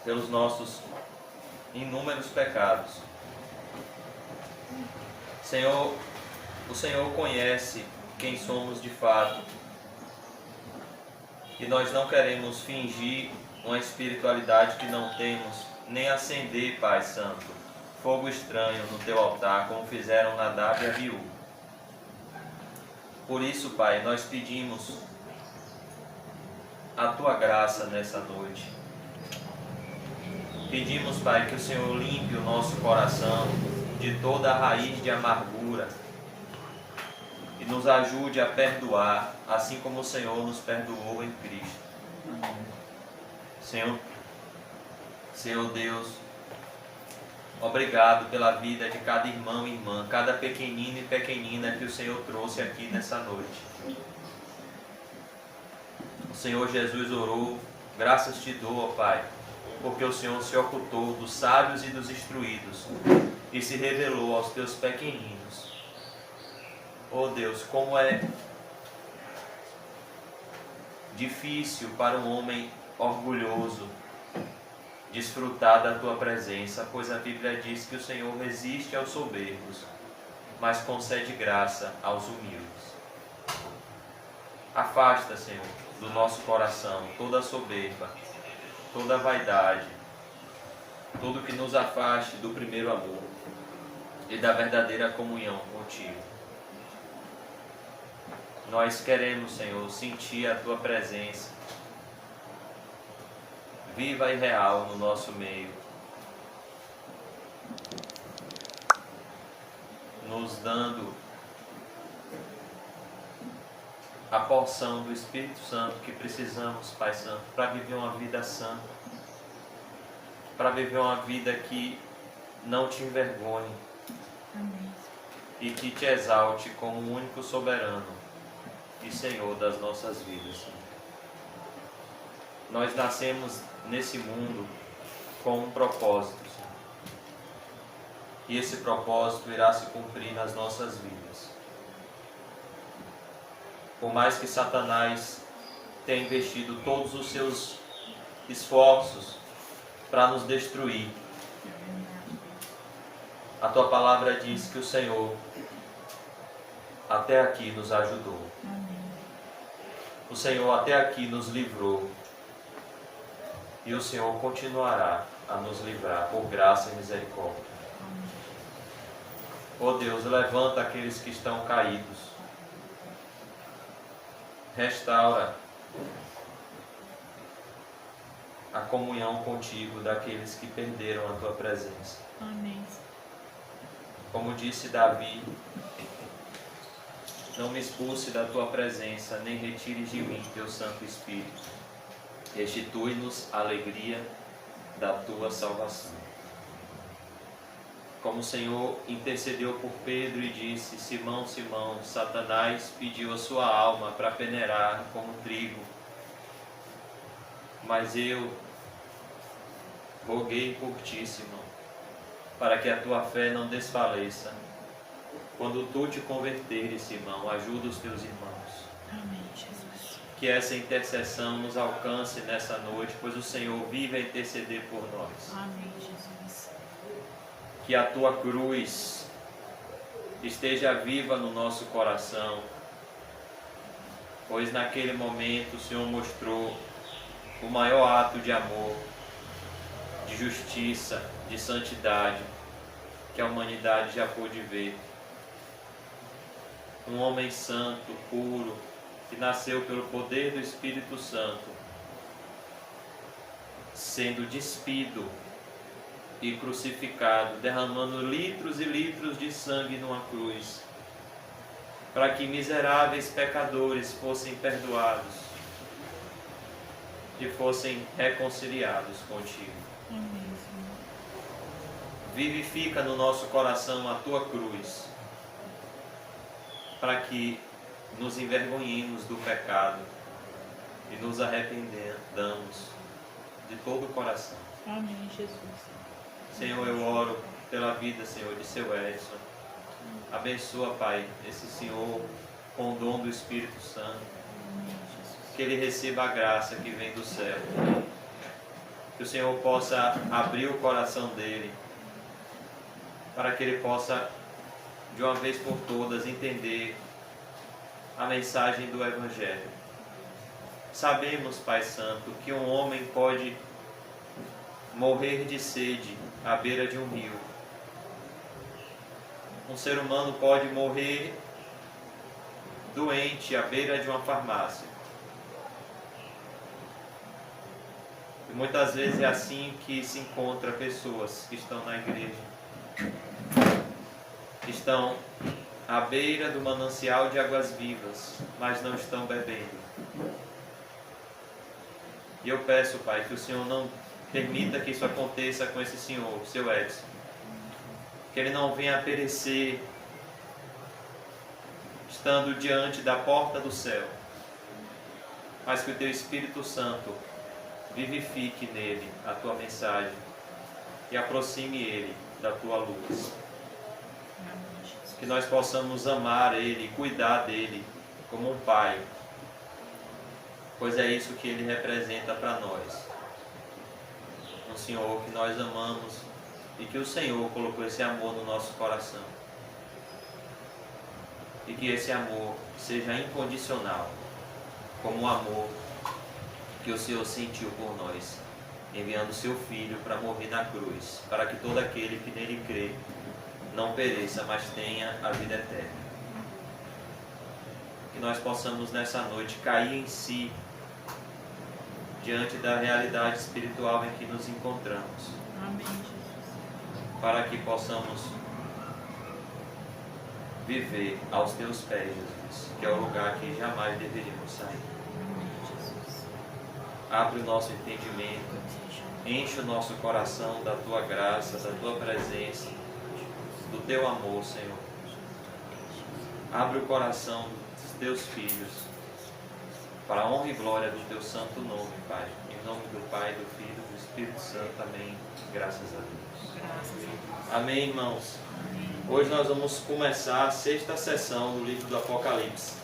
pelos nossos inúmeros pecados. Senhor, o Senhor conhece quem somos de fato. E nós não queremos fingir uma espiritualidade que não temos, nem acender, Pai Santo, fogo estranho no teu altar, como fizeram Nadab e Abiú. Por isso, Pai, nós pedimos a tua graça nessa noite. Pedimos, Pai, que o Senhor limpe o nosso coração de toda a raiz de amargura e nos ajude a perdoar, assim como o Senhor nos perdoou em Cristo. Senhor Deus, obrigado pela vida de cada irmão e irmã, cada pequenino e pequenina que o Senhor trouxe aqui nessa noite. O Senhor Jesus orou, graças te dou, ó Pai, porque o Senhor se ocultou dos sábios e dos instruídos e se revelou aos teus pequeninos. Oh Deus, como é difícil para um homem orgulhoso desfrutar da tua presença, pois a Bíblia diz que o Senhor resiste aos soberbos, mas concede graça aos humildes. Afasta, Senhor, do nosso coração toda a soberba, toda a vaidade, tudo que nos afaste do primeiro amor e da verdadeira comunhão contigo. Nós queremos, Senhor, sentir a tua presença viva e real no nosso meio, nos dando a porção do Espírito Santo que precisamos, Pai Santo, para viver uma vida santa, para viver uma vida que não te envergonhe. Amém. E que te exalte como o único soberano e Senhor das nossas vidas. Nós nascemos nesse mundo com um propósito, Senhor. E esse propósito irá se cumprir nas nossas vidas. Por mais que Satanás tenha investido todos os seus esforços para nos destruir, a tua palavra diz que o Senhor até aqui nos ajudou. O Senhor até aqui nos livrou. E o Senhor continuará a nos livrar por graça e misericórdia. Oh Deus, levanta aqueles que estão caídos. Restaura a comunhão contigo daqueles que perderam a tua presença. Amém. Como disse Davi, não me expulse da tua presença, nem retires de mim teu Santo Espírito. Restitui-nos a alegria da tua salvação. Como o Senhor intercedeu por Pedro e disse: Simão, Simão, Satanás pediu a sua alma para peneirar como trigo, mas eu roguei por ti, Simão, para que a tua fé não desfaleça. Quando tu te converteres, Simão, ajuda os teus irmãos. Amém, Jesus. Que essa intercessão nos alcance nessa noite, pois o Senhor vive a interceder por nós. Amém, Jesus. Que a tua cruz esteja viva no nosso coração, pois naquele momento o Senhor mostrou o maior ato de amor, de justiça, de santidade que a humanidade já pôde ver. Um homem santo, puro, que nasceu pelo poder do Espírito Santo, sendo despido e crucificado, derramando litros e litros de sangue numa cruz, para que miseráveis pecadores fossem perdoados e fossem reconciliados contigo. Amém. Vivifica no nosso coração a tua cruz, para que nos envergonhemos do pecado e nos arrependamos de todo o coração. Amém, Jesus. Senhor, eu oro pela vida, Senhor, de seu Edson. Abençoa, Pai, esse Senhor com o dom do Espírito Santo. Que ele receba a graça que vem do céu. que o Senhor possa abrir o coração dele, para que ele possa, de uma vez por todas, entender a mensagem do Evangelho. Sabemos, Pai Santo, que um homem pode morrer de sede à beira de um rio. Um ser humano pode morrer doente à beira de uma farmácia. E muitas vezes é assim que se encontra pessoas que estão na igreja, que estão à beira do manancial de águas vivas, mas não estão bebendo. E eu peço, Pai, que o Senhor não permita que isso aconteça com esse senhor, o seu Edson. Que ele não venha a perecer estando diante da porta do céu, mas que o Teu Espírito Santo vivifique nele a Tua mensagem e aproxime ele da Tua luz. Que nós possamos amar ele, cuidar dele como um pai, pois é isso que ele representa para nós. Um Senhor que nós amamos e que o Senhor colocou esse amor no nosso coração. E que esse amor seja incondicional, como o amor que o Senhor sentiu por nós, enviando o seu Filho para morrer na cruz, para que todo aquele que nele crê não pereça, mas tenha a vida eterna. Que nós possamos nessa noite cair em si, diante da realidade espiritual em que nos encontramos. Amém, Jesus. Para que possamos viver aos Teus pés, Jesus, que é o lugar que jamais deveríamos sair. Amém, Jesus. Abre o nosso entendimento, enche o nosso coração da Tua graça, da Tua presença, do Teu amor, Senhor. Abre o coração dos Teus filhos, para a honra e glória do Teu santo nome, Pai. Em nome do Pai, do Filho e do Espírito Santo. Amém. Graças a Deus. Graças a Deus. Amém, irmãos. Amém. Hoje nós vamos começar a 6ª sessão do livro do Apocalipse.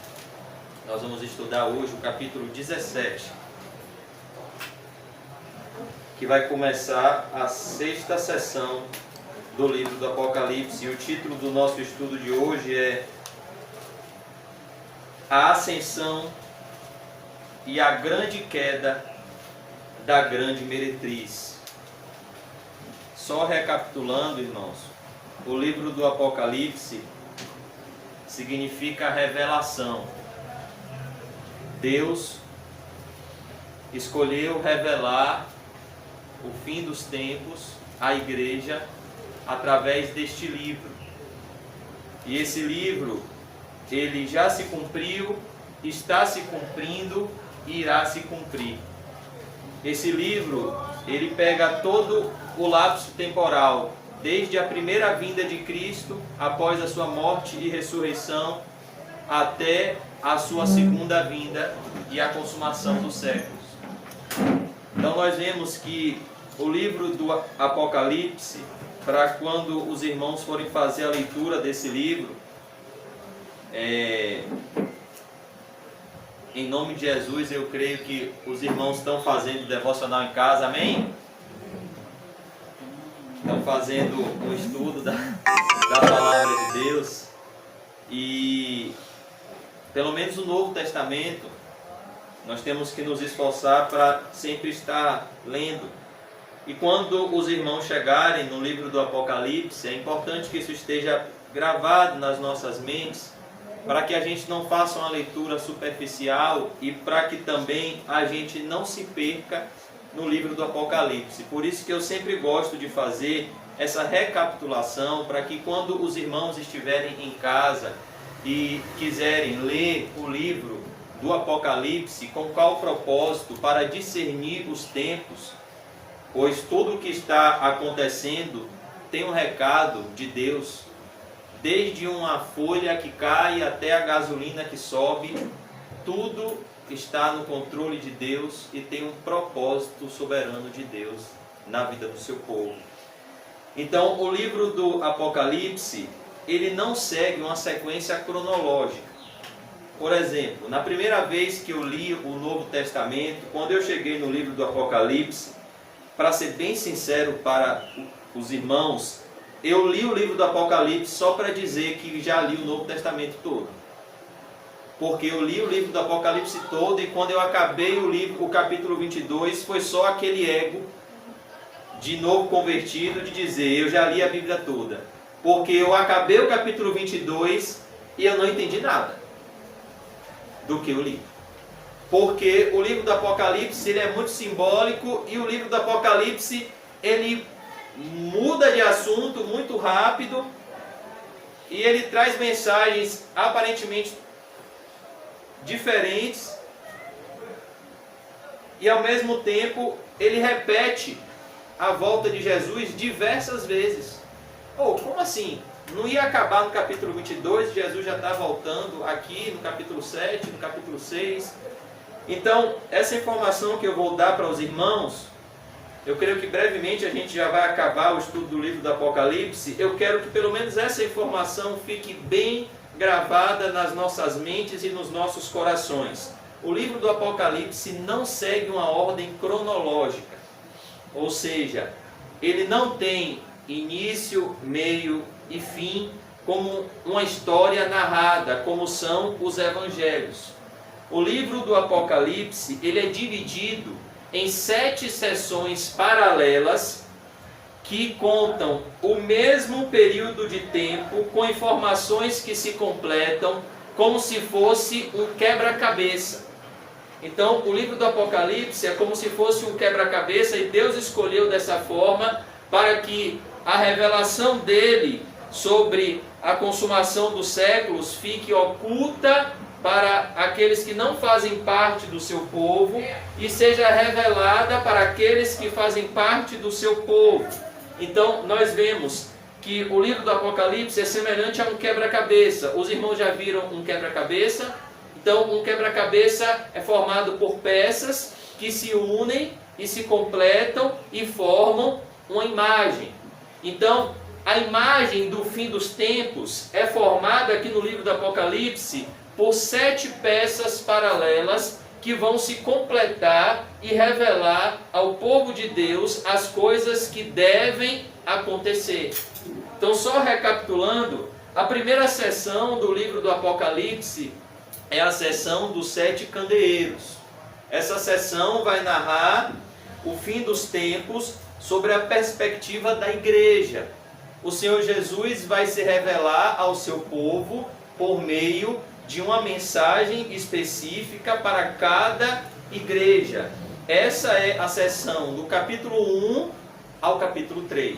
Nós vamos estudar hoje o capítulo 17, que vai começar a 6ª sessão do livro do Apocalipse. E o título do nosso estudo de hoje é A Ascensão e a Grande Queda da Grande Meretriz. Só recapitulando, irmãos, o livro do Apocalipse significa revelação. Deus escolheu revelar o fim dos tempos à igreja através deste livro. E esse livro, ele já se cumpriu, está se cumprindo e irá se cumprir. Esse livro, ele pega todo o lapso temporal, desde a primeira vinda de Cristo, após a sua morte e ressurreição, até a sua segunda vinda e a consumação dos séculos. Então nós vemos que o livro do Apocalipse, para quando os irmãos forem fazer a leitura desse livro, em nome de Jesus, eu creio que os irmãos estão fazendo devocional em casa, amém? Estão fazendo o estudo da palavra de Deus. E pelo menos o Novo Testamento, nós temos que nos esforçar para sempre estar lendo. E quando os irmãos chegarem no livro do Apocalipse, é importante que isso esteja gravado nas nossas mentes, para que a gente não faça uma leitura superficial e para que também a gente não se perca no livro do Apocalipse. Por isso que eu sempre gosto de fazer essa recapitulação, para que quando os irmãos estiverem em casa e quiserem ler o livro do Apocalipse, com qual propósito? Para discernir os tempos, pois tudo o que está acontecendo tem um recado de Deus. Desde uma folha que cai até a gasolina que sobe, tudo está no controle de Deus e tem um propósito soberano de Deus na vida do seu povo. Então, o livro do Apocalipse, ele não segue uma sequência cronológica. Por exemplo, na primeira vez que eu li o Novo Testamento, quando eu cheguei no livro do Apocalipse, para ser bem sincero para os irmãos, eu li o livro do Apocalipse só para dizer que já li o Novo Testamento todo. Porque eu li o livro do Apocalipse todo e quando eu acabei o capítulo 22, foi só aquele ego de novo convertido de dizer, eu já li a Bíblia toda. Porque eu acabei o capítulo 22 e eu não entendi nada do que eu li. Porque o livro do Apocalipse ele é muito simbólico e o livro do Apocalipse ele muda de assunto muito rápido e ele traz mensagens aparentemente diferentes e ao mesmo tempo ele repete a volta de Jesus diversas vezes. Como assim? Não ia acabar no capítulo 22, Jesus já está voltando aqui no capítulo 7, no capítulo 6. Então, essa informação que eu vou dar para os irmãos, eu creio que brevemente a gente já vai acabar o estudo do livro do Apocalipse. Eu quero que pelo menos essa informação fique bem gravada nas nossas mentes e nos nossos corações. O livro do Apocalipse não segue uma ordem cronológica, ou seja, ele não tem início, meio e fim como uma história narrada, como são os evangelhos. O livro do Apocalipse ele é dividido em 7 sessões paralelas que contam o mesmo período de tempo com informações que se completam como se fosse um quebra-cabeça. Então, o livro do Apocalipse é como se fosse um quebra-cabeça e Deus escolheu dessa forma para que a revelação dele sobre a consumação dos séculos fique oculta para aqueles que não fazem parte do seu povo e seja revelada para aqueles que fazem parte do seu povo. Então, nós vemos que o livro do Apocalipse é semelhante a um quebra-cabeça. Os irmãos já viram um quebra-cabeça? Então, um quebra-cabeça é formado por peças que se unem e se completam e formam uma imagem. Então, a imagem do fim dos tempos é formada aqui no livro do Apocalipse por 7 peças paralelas que vão se completar e revelar ao povo de Deus as coisas que devem acontecer. Então, só recapitulando, a primeira sessão do livro do Apocalipse é a sessão dos 7 candeeiros. Essa sessão vai narrar o fim dos tempos sobre a perspectiva da igreja. O Senhor Jesus vai se revelar ao seu povo por meio de uma mensagem específica para cada igreja. Essa é a sessão do capítulo 1 ao capítulo 3.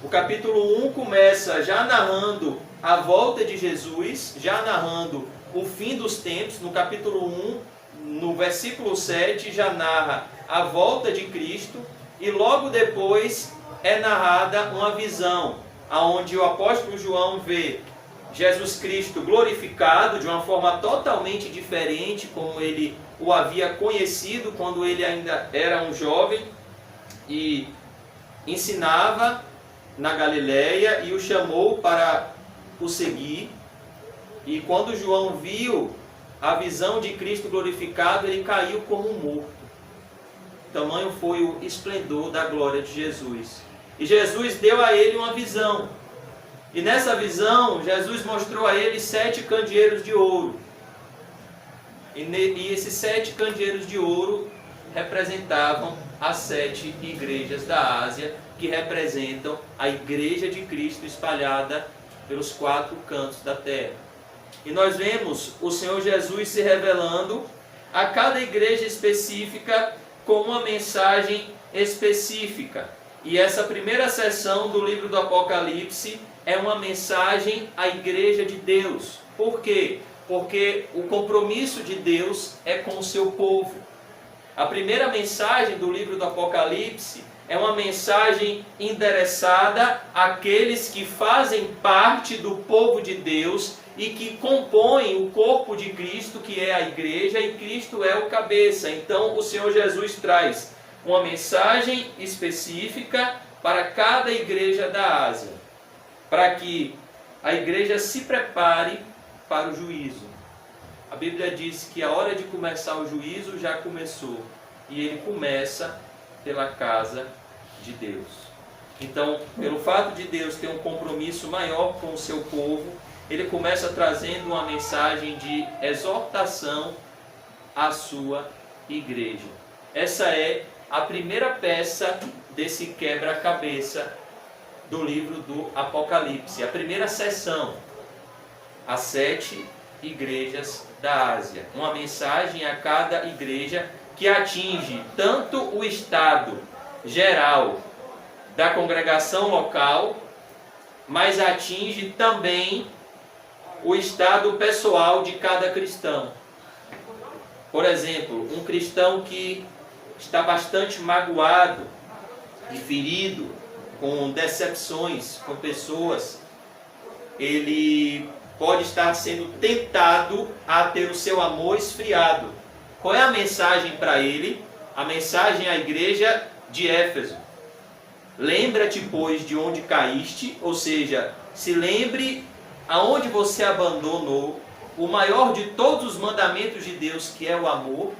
O capítulo 1 começa já narrando a volta de Jesus, já narrando o fim dos tempos. No capítulo 1, no versículo 7, já narra a volta de Cristo. E logo depois é narrada uma visão, onde o apóstolo João vê Jesus Cristo glorificado de uma forma totalmente diferente como ele o havia conhecido quando ele ainda era um jovem e ensinava na Galileia e o chamou para o seguir. E quando João viu a visão de Cristo glorificado, ele caiu como morto. Tamanho foi o esplendor da glória de Jesus. E Jesus deu a ele uma visão. E nessa visão, Jesus mostrou a ele 7 candeeiros de ouro. E esses 7 candeeiros de ouro representavam as 7 igrejas da Ásia, que representam a igreja de Cristo espalhada pelos 4 cantos da terra. E nós vemos o Senhor Jesus se revelando a cada igreja específica com uma mensagem específica. E essa primeira sessão do livro do Apocalipse é uma mensagem à igreja de Deus. Por quê? Porque o compromisso de Deus é com o seu povo. A primeira mensagem do livro do Apocalipse é uma mensagem endereçada àqueles que fazem parte do povo de Deus e que compõem o corpo de Cristo, que é a igreja, e Cristo é o cabeça. Então o Senhor Jesus traz uma mensagem específica para cada igreja da Ásia, para que a igreja se prepare para o juízo. A Bíblia diz que a hora de começar o juízo já começou, e ele começa pela casa de Deus. Então, pelo fato de Deus ter um compromisso maior com o seu povo, ele começa trazendo uma mensagem de exortação à sua igreja. Essa é a primeira peça desse quebra-cabeça do livro do Apocalipse, a primeira seção, as 7 igrejas da Ásia. Uma mensagem a cada igreja que atinge tanto o estado geral da congregação local, mas atinge também o estado pessoal de cada cristão. Por exemplo, um cristão que está bastante magoado e ferido com decepções com pessoas, ele pode estar sendo tentado a ter o seu amor esfriado. Qual é a mensagem para ele? A mensagem à igreja de Éfeso: lembra-te, pois, de onde caíste, ou seja, se lembre aonde você abandonou o maior de todos os mandamentos de Deus, que é o amor.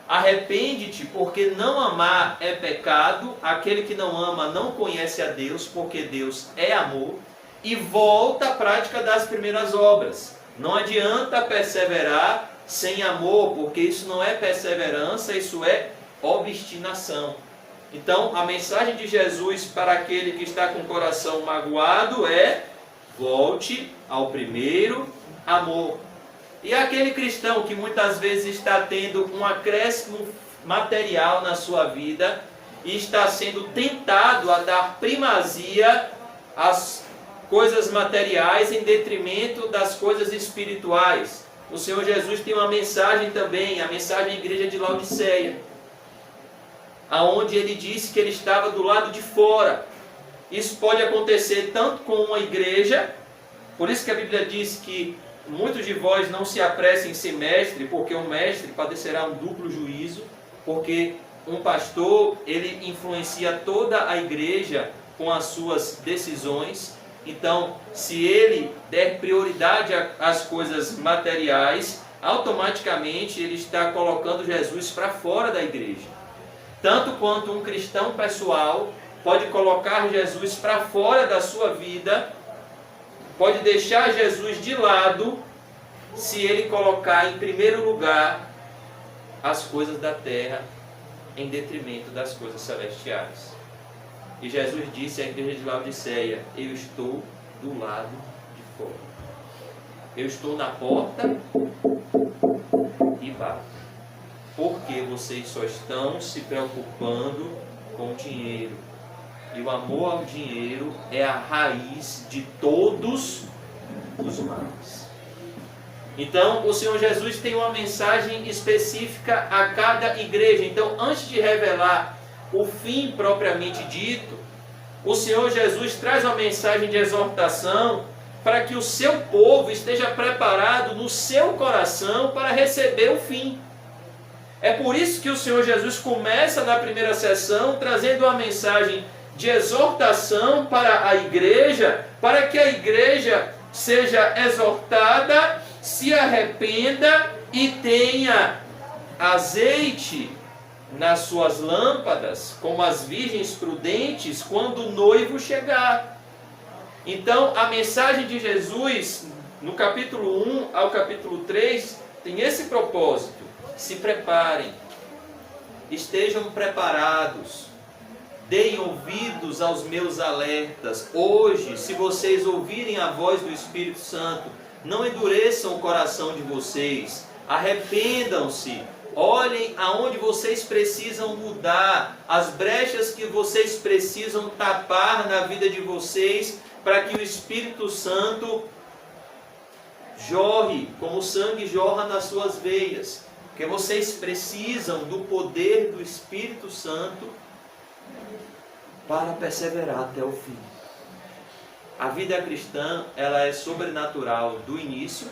Arrepende-te, porque não amar é pecado. Aquele que não ama não conhece a Deus, porque Deus é amor. E volta à prática das primeiras obras. Não adianta perseverar sem amor, porque isso não é perseverança, isso é obstinação. Então, a mensagem de Jesus para aquele que está com o coração magoado é: volte ao primeiro amor. E aquele cristão que muitas vezes está tendo um acréscimo material na sua vida e está sendo tentado a dar primazia às coisas materiais em detrimento das coisas espirituais. O Senhor Jesus tem uma mensagem também, a mensagem à igreja de Laodiceia, aonde ele disse que ele estava do lado de fora. Isso pode acontecer tanto com uma igreja, por isso que a Bíblia diz que muitos de vós não se apressem em ser mestre, porque um mestre padecerá um duplo juízo, porque um pastor, ele influencia toda a igreja com as suas decisões. Então, se ele der prioridade às coisas materiais, automaticamente ele está colocando Jesus para fora da igreja. Tanto quanto um cristão pessoal pode colocar Jesus para fora da sua vida, pode deixar Jesus de lado, se ele colocar em primeiro lugar as coisas da terra em detrimento das coisas celestiais. E Jesus disse à igreja de Laodiceia: eu estou do lado de fora. Eu estou na porta e bato. Porque vocês só estão se preocupando com o dinheiro. E o amor ao dinheiro é a raiz de todos os males. Então, o Senhor Jesus tem uma mensagem específica a cada igreja. Então, antes de revelar o fim propriamente dito, o Senhor Jesus traz uma mensagem de exortação para que o seu povo esteja preparado no seu coração para receber o fim. É por isso que o Senhor Jesus começa na primeira sessão trazendo uma mensagem de exortação para a igreja, para que a igreja seja exortada, se arrependa e tenha azeite nas suas lâmpadas, como as virgens prudentes, quando o noivo chegar. Então, a mensagem de Jesus, no capítulo 1 ao capítulo 3, tem esse propósito: se preparem, estejam preparados, deem ouvidos aos meus alertas. Hoje, se vocês ouvirem a voz do Espírito Santo, não endureçam o coração de vocês, arrependam-se, olhem aonde vocês precisam mudar, as brechas que vocês precisam tapar na vida de vocês, para que o Espírito Santo jorre, como o sangue jorra nas suas veias, porque vocês precisam do poder do Espírito Santo para perseverar até o fim. A vida cristã, ela é sobrenatural do início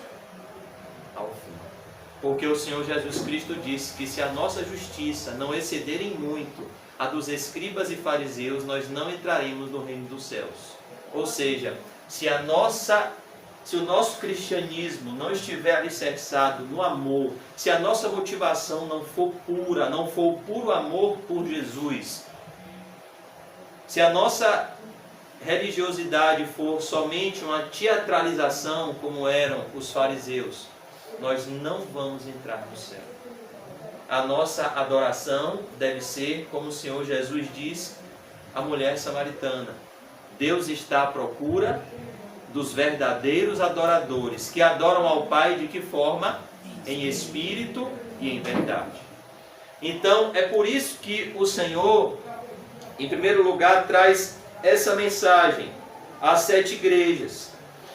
ao fim. Porque o Senhor Jesus Cristo disse que se a nossa justiça não exceder em muito a dos escribas e fariseus, nós não entraremos no reino dos céus. Ou seja, se o nosso cristianismo não estiver alicerçado no amor, se a nossa motivação não for pura, não for o puro amor por Jesus, se a nossa religiosidade for somente uma teatralização, como eram os fariseus, nós não vamos entrar no céu. A nossa adoração deve ser, como o Senhor Jesus diz à mulher samaritana: Deus está à procura dos verdadeiros adoradores, que adoram ao Pai de que forma? Em espírito e em verdade. Então, é por isso que o Senhor, em primeiro lugar, traz essa mensagem às 7 igrejas,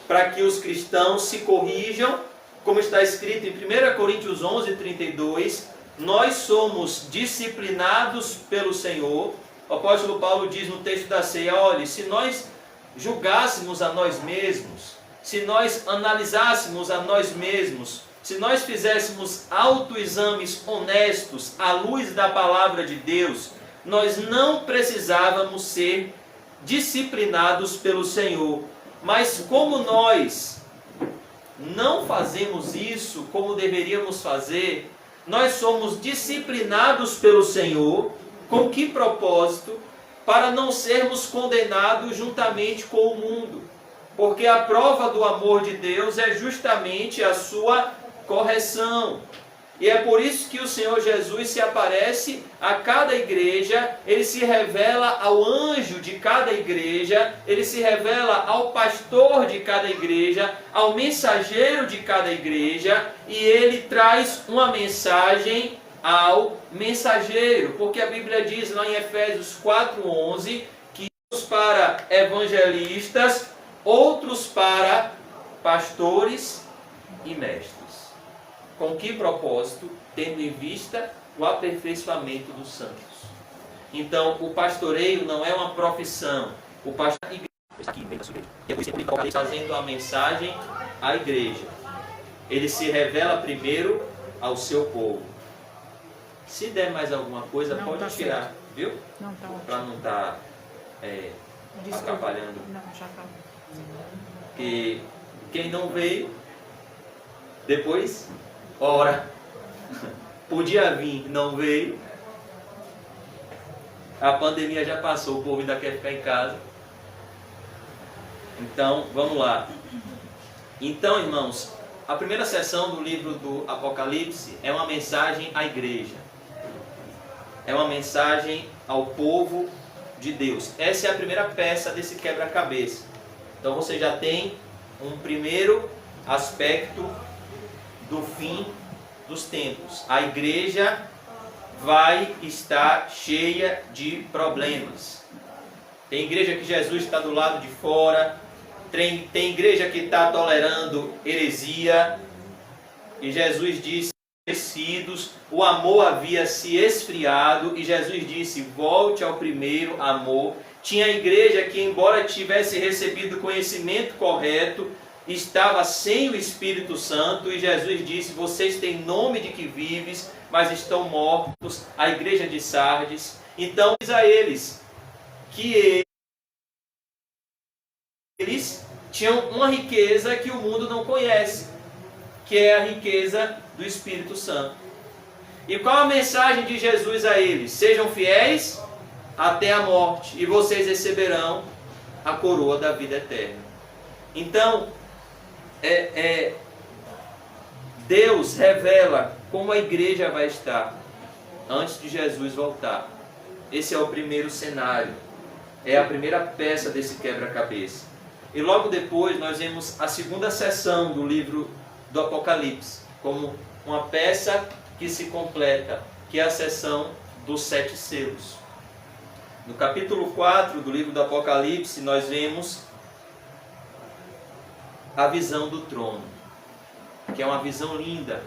para que os cristãos se corrijam, como está escrito em 1 Coríntios 11, 32, nós somos disciplinados pelo Senhor. O apóstolo Paulo diz no texto da ceia: olhe, se nós julgássemos a nós mesmos, se nós analisássemos a nós mesmos, se nós fizéssemos autoexames honestos à luz da palavra de Deus, nós não precisávamos ser disciplinados pelo Senhor. Mas como nós não fazemos isso como deveríamos fazer, nós somos disciplinados pelo Senhor. Com que propósito? Para não sermos condenados juntamente com o mundo. Porque a prova do amor de Deus é justamente a sua correção. E é por isso que o Senhor Jesus se aparece a cada igreja, ele se revela ao anjo de cada igreja, ele se revela ao pastor de cada igreja, ao mensageiro de cada igreja, e ele traz uma mensagem ao mensageiro, porque a Bíblia diz lá em Efésios 4:11 que uns para evangelistas, outros para pastores e mestres. Com que propósito? Tendo em vista o aperfeiçoamento dos santos. Então, o pastoreio não é uma profissão. O pastoreio está fazendo a mensagem à igreja. Ele se revela primeiro ao seu povo. Se der mais alguma coisa, não, pode tá tirar, certo. Viu? Não, tá ótimo. Para não estar atrapalhando. Não, já tá. Que quem não veio, depois ora. Podia vir, não veio. A pandemia já passou, o povo ainda quer ficar em casa. Então, vamos lá. Então, irmãos, a primeira sessão do livro do Apocalipse é uma mensagem à igreja. É uma mensagem ao povo de Deus. Essa é a primeira peça desse quebra-cabeça. Então você já tem um primeiro aspecto do fim dos tempos. A igreja vai estar cheia de problemas. Tem igreja que Jesus está do lado de fora. Tem igreja que está tolerando heresia. E Jesus disse: o amor havia se esfriado, e Jesus disse: volte ao primeiro amor. Tinha igreja que, embora tivesse recebido o conhecimento correto, estava sem o Espírito Santo, e Jesus disse: vocês têm nome de que vives, mas estão mortos. A igreja de Sardes. Então diz a eles que eles tinham uma riqueza que o mundo não conhece, que é a riqueza do Espírito Santo. E qual a mensagem de Jesus a eles? Sejam fiéis até a morte, e vocês receberão a coroa da vida eterna. Então, Deus revela como a igreja vai estar antes de Jesus voltar. Esse é o primeiro cenário, é a primeira peça desse quebra-cabeça. E logo depois nós vemos a segunda sessão do livro do Apocalipse, como uma peça que se completa, que é a sessão dos 7 selos. No capítulo 4 do livro do Apocalipse, nós vemos a visão do trono, que é uma visão linda.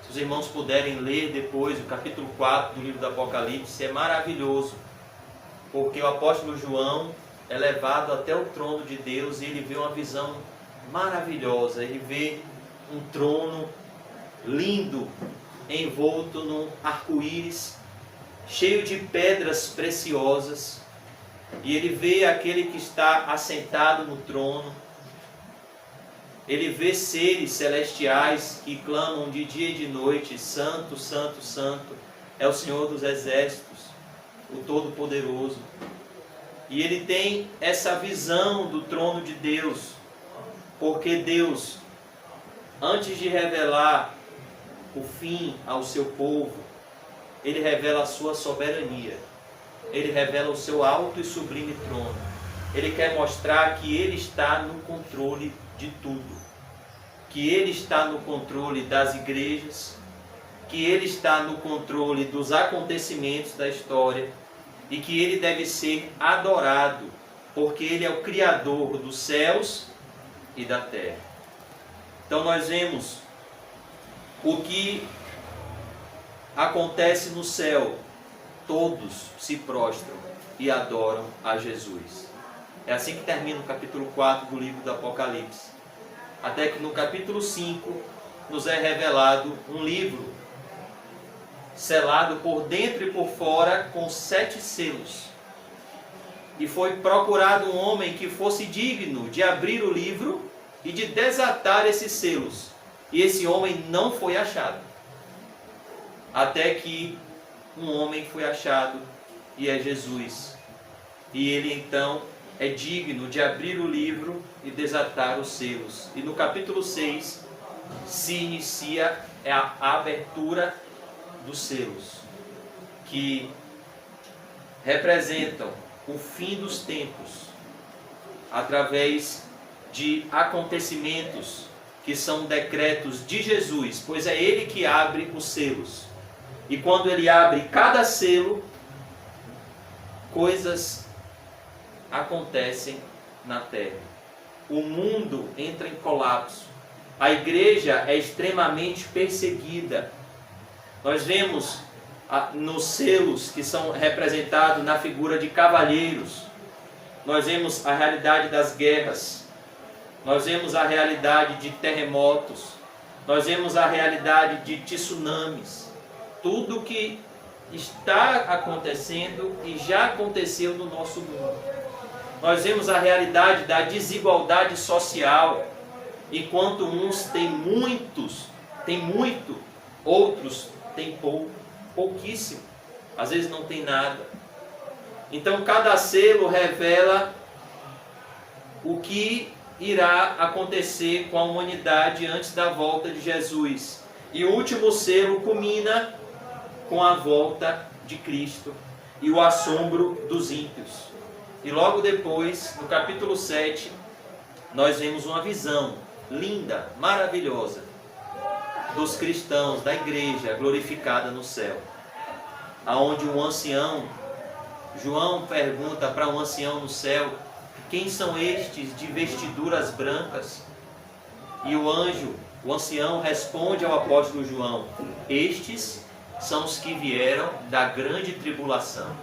Se os irmãos puderem ler depois o capítulo 4 do livro do Apocalipse, é maravilhoso, porque o apóstolo João é levado até o trono de Deus e ele vê uma visão maravilhosa. Ele vê um trono lindo, envolto num arco-íris, cheio de pedras preciosas, e ele vê aquele que está assentado no trono. Ele vê seres celestiais que clamam de dia e de noite: Santo, Santo, Santo, é o Senhor dos Exércitos, o Todo-Poderoso. E ele tem essa visão do trono de Deus, porque Deus, antes de revelar o fim ao seu povo, ele revela a sua soberania, ele revela o seu alto e sublime trono. Ele quer mostrar que ele está no controle de tudo, que ele está no controle das igrejas, que ele está no controle dos acontecimentos da história e que ele deve ser adorado, porque ele é o Criador dos céus e da terra. Então nós vemos o que acontece no céu. Todos se prostram e adoram a Jesus. É assim que termina o capítulo 4 do livro do Apocalipse. Até que no capítulo 5 nos é revelado um livro selado por dentro e por fora com 7 selos. E foi procurado um homem que fosse digno de abrir o livro e de desatar esses selos. E esse homem não foi achado. Até que um homem foi achado, e é Jesus. E ele então é digno de abrir o livro e desatar os selos. E no capítulo 6 se inicia a abertura dos selos, que representam o fim dos tempos, através de acontecimentos que são decretos de Jesus, pois é ele que abre os selos. E quando ele abre cada selo, coisas acontecem na terra. O mundo entra em colapso. A igreja é extremamente perseguida. Nós vemos nos selos que são representados na figura de cavalheiros. Nós vemos a realidade das guerras. Nós vemos a realidade de terremotos. Nós vemos a realidade de tsunamis. Tudo que está acontecendo e já aconteceu no nosso mundo. Nós vemos a realidade da desigualdade social. Enquanto uns têm muito, outros têm pouquíssimo. Às vezes não tem nada. Então cada selo revela o que irá acontecer com a humanidade antes da volta de Jesus. E o último selo culmina com a volta de Cristo e o assombro dos ímpios. E logo depois, no capítulo 7, nós vemos uma visão linda, maravilhosa, dos cristãos, da igreja glorificada no céu, aonde um ancião, João pergunta para um ancião no céu: quem são estes de vestiduras brancas? E o anjo, o ancião, responde ao apóstolo João: estes são os que vieram da grande tribulação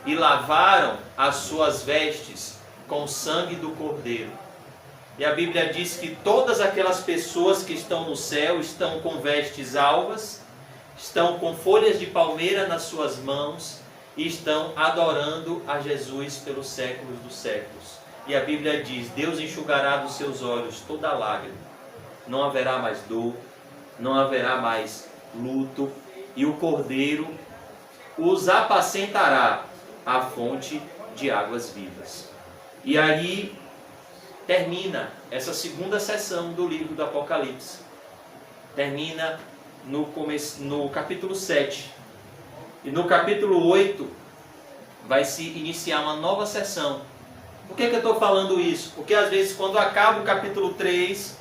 e lavaram as suas vestes com o sangue do Cordeiro. E a Bíblia diz que todas aquelas pessoas que estão no céu estão com vestes alvas, estão com folhas de palmeira nas suas mãos e estão adorando a Jesus pelos séculos dos séculos. E a Bíblia diz: Deus enxugará dos seus olhos toda lágrima. Não haverá mais dor, não haverá mais luto, e o Cordeiro os apacentará à fonte de águas vivas. E aí termina essa segunda sessão do livro do Apocalipse. Termina no capítulo 7. E no capítulo 8 vai se iniciar uma nova sessão. Por que eu estou falando isso? Porque às vezes quando acaba o capítulo 3,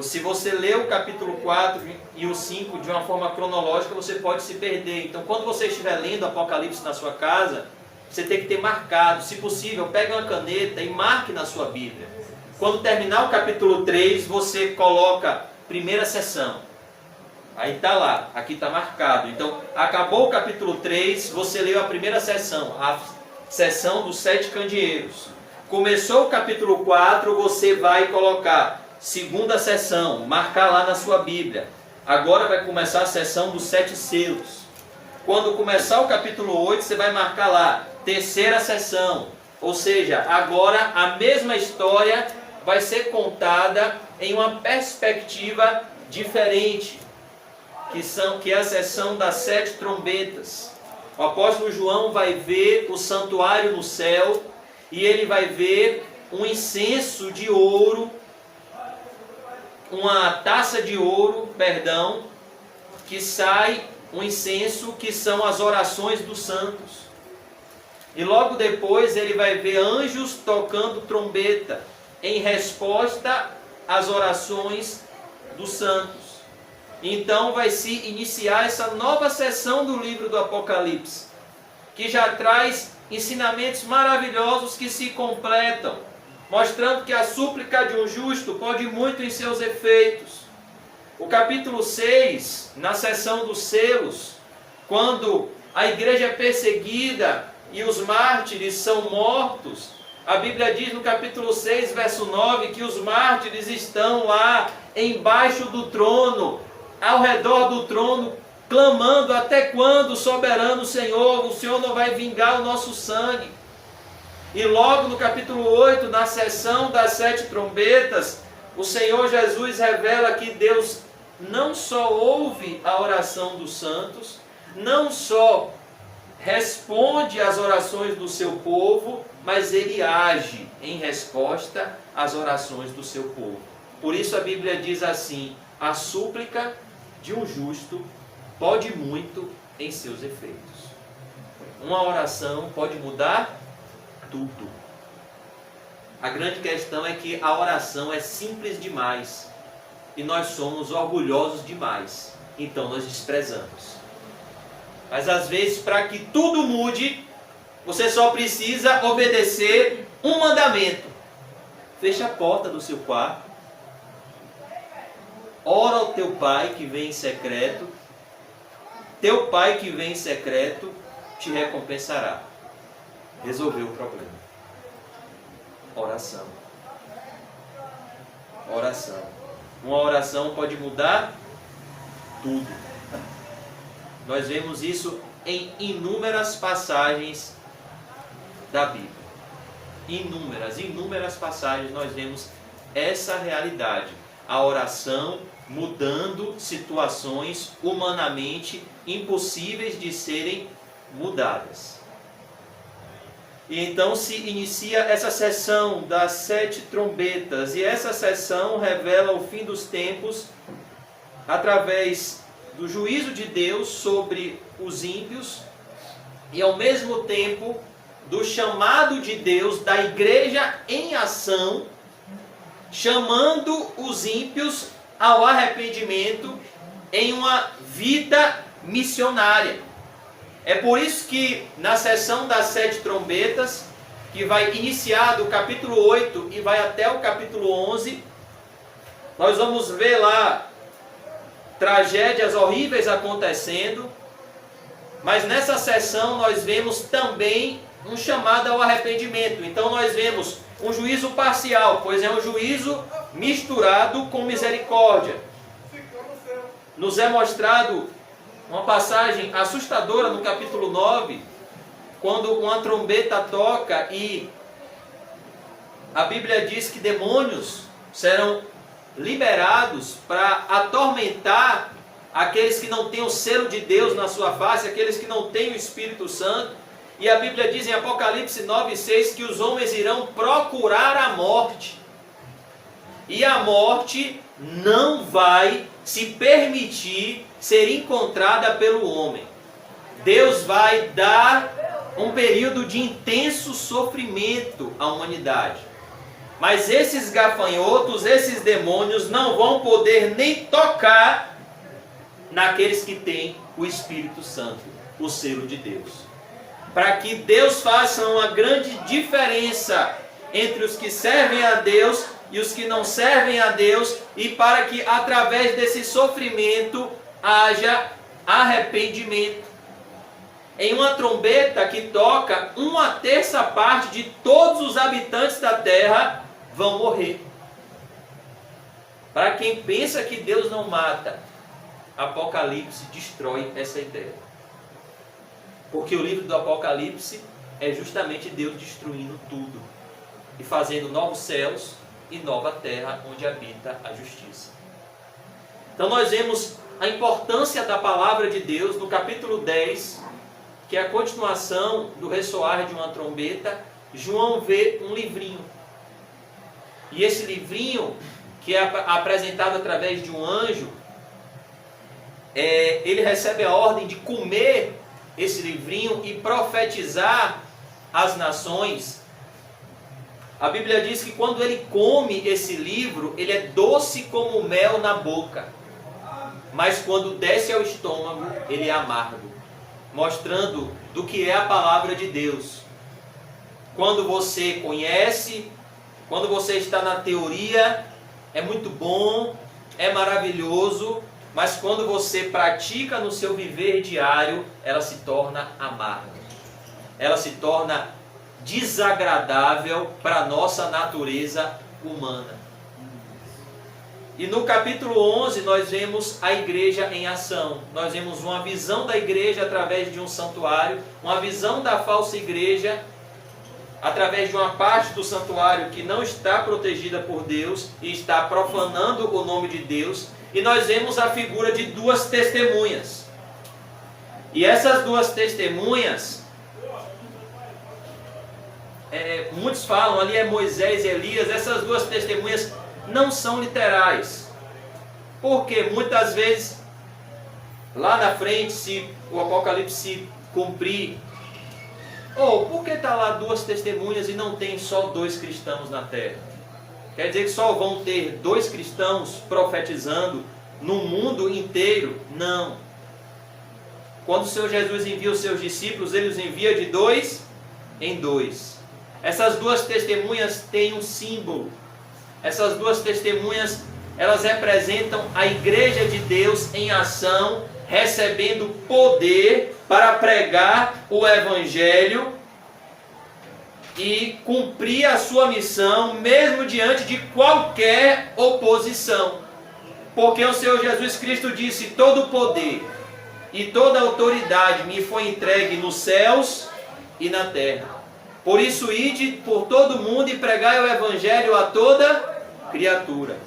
se você lê o capítulo 4 e o 5 de uma forma cronológica, você pode se perder. Então quando você estiver lendo Apocalipse na sua casa, você tem que ter marcado. Se possível, pegue uma caneta e marque na sua Bíblia. Quando terminar o capítulo 3, você coloca primeira sessão. Aí está lá, aqui está marcado. Então, acabou o capítulo 3, você leu a primeira sessão, a sessão dos 7 candeeiros. Começou o capítulo 4, você vai colocar segunda sessão, marcar lá na sua Bíblia. Agora vai começar a sessão dos 7 selos. Quando começar o capítulo 8, você vai marcar lá, terceira sessão. Ou seja, agora a mesma história vai ser contada em uma perspectiva diferente, que é a sessão das 7 trombetas. O apóstolo João vai ver o santuário no céu e ele vai ver um incenso de ouro, uma taça de ouro, que sai um incenso que são as orações dos santos. E logo depois ele vai ver anjos tocando trombeta em resposta às orações dos santos. Então vai se iniciar essa nova sessão do livro do Apocalipse, que já traz ensinamentos maravilhosos que se completam, mostrando que a súplica de um justo pode muito em seus efeitos. O capítulo 6, na sessão dos selos, quando a igreja é perseguida e os mártires são mortos, a Bíblia diz no capítulo 6, verso 9, que os mártires estão lá embaixo do trono, ao redor do trono, clamando: até quando, soberano Senhor, o Senhor não vai vingar o nosso sangue? E logo no capítulo 8, na sessão das 7 trombetas, o Senhor Jesus revela que Deus não só ouve a oração dos santos, não só responde às orações do seu povo, mas ele age em resposta às orações do seu povo. Por isso a Bíblia diz assim: a súplica de um justo pode muito em seus efeitos. Uma oração pode mudar tudo. A grande questão é que a oração é simples demais e nós somos orgulhosos demais, então nós desprezamos. Mas às vezes, para que tudo mude, você só precisa obedecer um mandamento: feche a porta do seu quarto, ora ao teu pai que vem em secreto, teu pai que vem em secreto te recompensará. Resolveu o problema. Oração. Oração. Uma oração pode mudar tudo. Nós vemos isso em inúmeras passagens da Bíblia. Inúmeras passagens nós vemos essa realidade. A oração mudando situações humanamente impossíveis de serem mudadas. E então se inicia essa sessão das 7 trombetas, e essa sessão revela o fim dos tempos através do juízo de Deus sobre os ímpios e ao mesmo tempo do chamado de Deus da igreja em ação, chamando os ímpios ao arrependimento em uma vida missionária. É por isso que na sessão das 7 trombetas, que vai iniciar do capítulo 8 e vai até o capítulo 11, nós vamos ver lá tragédias horríveis acontecendo, mas nessa sessão nós vemos também um chamado ao arrependimento. Então nós vemos um juízo parcial, pois é um juízo misturado com misericórdia. Nos é mostrado uma passagem assustadora no capítulo 9, quando uma trombeta toca e a Bíblia diz que demônios serão liberados para atormentar aqueles que não têm o selo de Deus na sua face, aqueles que não têm o Espírito Santo. E a Bíblia diz em Apocalipse 9:6 que os homens irão procurar a morte. E a morte não vai se permitir ser encontrada pelo homem. Deus vai dar um período de intenso sofrimento à humanidade. Mas esses gafanhotos, esses demônios não vão poder nem tocar naqueles que têm o Espírito Santo, o selo de Deus. Para que Deus faça uma grande diferença entre os que servem a Deus e os que não servem a Deus, e para que através desse sofrimento haja arrependimento. Em uma trombeta que toca, 1/3 de todos os habitantes da terra vão morrer. Para quem pensa que Deus não mata, Apocalipse destrói essa ideia. Porque o livro do Apocalipse é justamente Deus destruindo tudo e fazendo novos céus e nova terra onde habita a justiça. Então nós vemos a importância da palavra de Deus no capítulo 10, que é a continuação do ressoar de uma trombeta, João vê um livrinho. E esse livrinho, que é apresentado através de um anjo, ele recebe a ordem de comer esse livrinho e profetizar às nações. A Bíblia diz que quando ele come esse livro, ele é doce como mel na boca. Mas quando desce ao estômago, ele é amargo. Mostrando do que é a palavra de Deus. Quando você conhece, quando você está na teoria, é muito bom, é maravilhoso, mas quando você pratica no seu viver diário, ela se torna amarga. Ela se torna desagradável para a nossa natureza humana. E no capítulo 11 nós vemos a igreja em ação. Nós vemos uma visão da igreja através de um santuário, uma visão da falsa igreja através de uma parte do santuário que não está protegida por Deus e está profanando o nome de Deus. E nós vemos a figura de duas testemunhas. E essas duas testemunhas, muitos falam ali é Moisés e Elias. Essas duas testemunhas não são literais. Porque muitas vezes, lá na frente, se o Apocalipse se cumprir, por que está lá duas testemunhas e não tem só 2 cristãos na terra? Quer dizer que só vão ter 2 cristãos profetizando no mundo inteiro? Não. Quando o Senhor Jesus envia os seus discípulos, ele os envia de 2 em 2. Essas duas testemunhas têm um símbolo. Essas duas testemunhas, elas representam a igreja de Deus em ação, recebendo poder para pregar o evangelho e cumprir a sua missão, mesmo diante de qualquer oposição. Porque o Senhor Jesus Cristo disse: todo poder e toda autoridade me foi entregue nos céus e na terra. Por isso, ide por todo mundo e pregai o evangelho a toda criatura.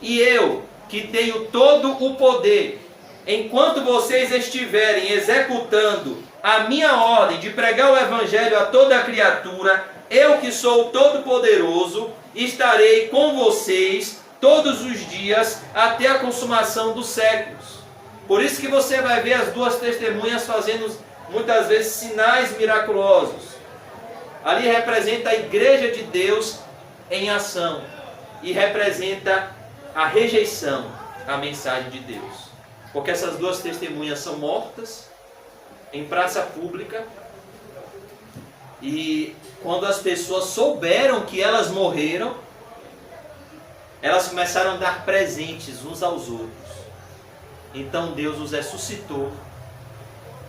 E eu, que tenho todo o poder, enquanto vocês estiverem executando a minha ordem de pregar o evangelho a toda criatura, eu que sou todo-poderoso, estarei com vocês todos os dias até a consumação dos séculos. Por isso que você vai ver as duas testemunhas fazendo muitas vezes sinais miraculosos. Ali representa a igreja de Deus em ação e representa a rejeição à mensagem de Deus. Porque essas duas testemunhas são mortas em praça pública, e quando as pessoas souberam que elas morreram, elas começaram a dar presentes uns aos outros. Então Deus os ressuscitou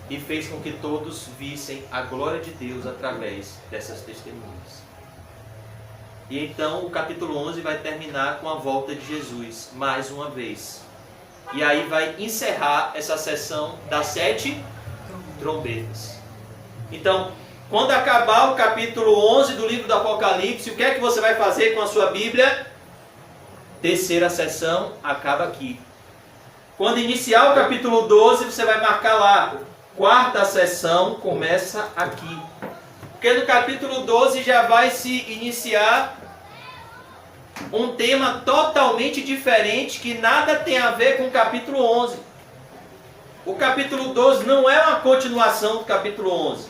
e fez com que todos vissem a glória de Deus através dessas testemunhas. E então o capítulo 11 vai terminar com a volta de Jesus, mais uma vez. E aí vai encerrar essa sessão das 7 trombetas. Então, quando acabar o capítulo 11 do livro do Apocalipse, o que é que você vai fazer com a sua Bíblia? Terceira sessão acaba aqui. Quando iniciar o capítulo 12, você vai marcar lá: quarta sessão começa aqui. Porque no capítulo 12 já vai se iniciar um tema totalmente diferente, que nada tem a ver com o capítulo 11. O capítulo 12 não é uma continuação do capítulo 11,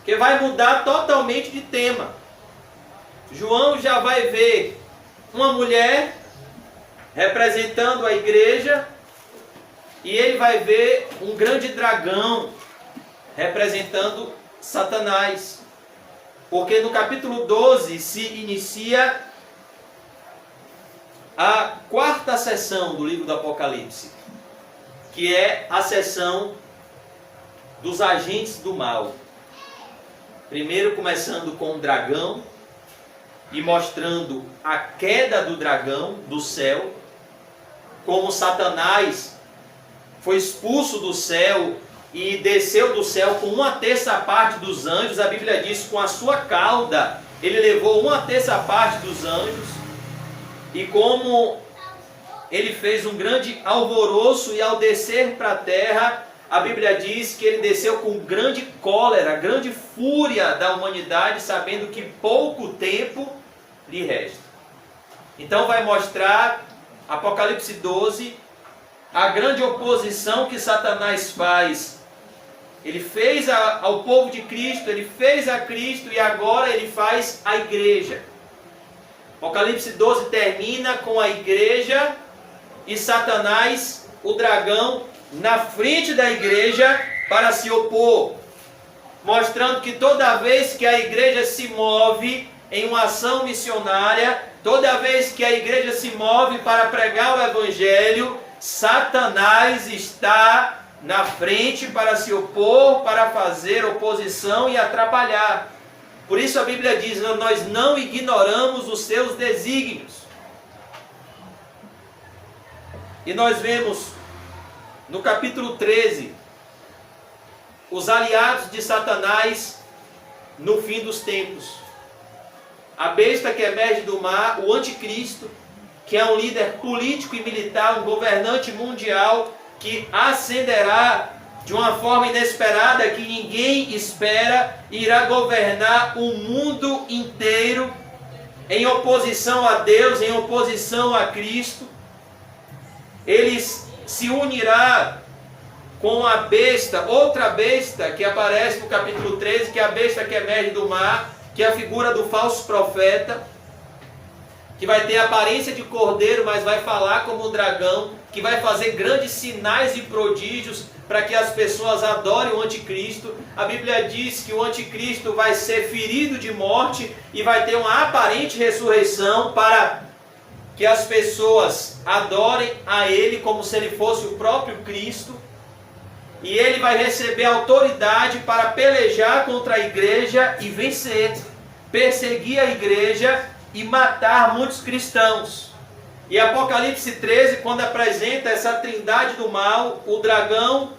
que vai mudar totalmente de tema. João já vai ver uma mulher representando a igreja, e ele vai ver um grande dragão representando Satanás. Porque no capítulo 12 se inicia a quarta sessão do livro do Apocalipse, que é a sessão dos agentes do mal. Primeiro começando com o dragão e mostrando a queda do dragão do céu, como Satanás foi expulso do céu e desceu do céu com 1/3 dos anjos. A Bíblia diz: com a sua cauda ele levou 1/3 dos anjos, e como ele fez um grande alvoroço, e ao descer para a terra, a Bíblia diz que ele desceu com grande cólera, grande fúria da humanidade, sabendo que pouco tempo lhe resta. Então vai mostrar, Apocalipse 12, a grande oposição que Satanás faz. Ele fez ao povo de Cristo, ele fez a Cristo e agora ele faz a igreja. Apocalipse 12 termina com a igreja e Satanás, o dragão, na frente da igreja para se opor, mostrando que toda vez que a igreja se move em uma ação missionária, toda vez que a igreja se move para pregar o evangelho, Satanás está na frente para se opor, para fazer oposição e atrapalhar. Por isso a Bíblia diz: nós não ignoramos os seus desígnios. E nós vemos no capítulo 13 os aliados de Satanás no fim dos tempos. A besta que emerge do mar, o anticristo, que é um líder político e militar, um governante mundial, que ascenderá de uma forma inesperada, que ninguém espera, irá governar o mundo inteiro em oposição a Deus, em oposição a Cristo. Ele se unirá com a besta, outra besta que aparece no capítulo 13, que é a besta que emerge do mar, que é a figura do falso profeta, que vai ter a aparência de cordeiro, mas vai falar como um dragão, que vai fazer grandes sinais e prodígios para que as pessoas adorem o anticristo. A Bíblia diz que o anticristo vai ser ferido de morte e vai ter uma aparente ressurreição para que as pessoas adorem a ele como se ele fosse o próprio Cristo. E ele vai receber autoridade para pelejar contra a igreja e vencer, perseguir a igreja e matar muitos cristãos. E Apocalipse 13, quando apresenta essa trindade do mal, o dragão,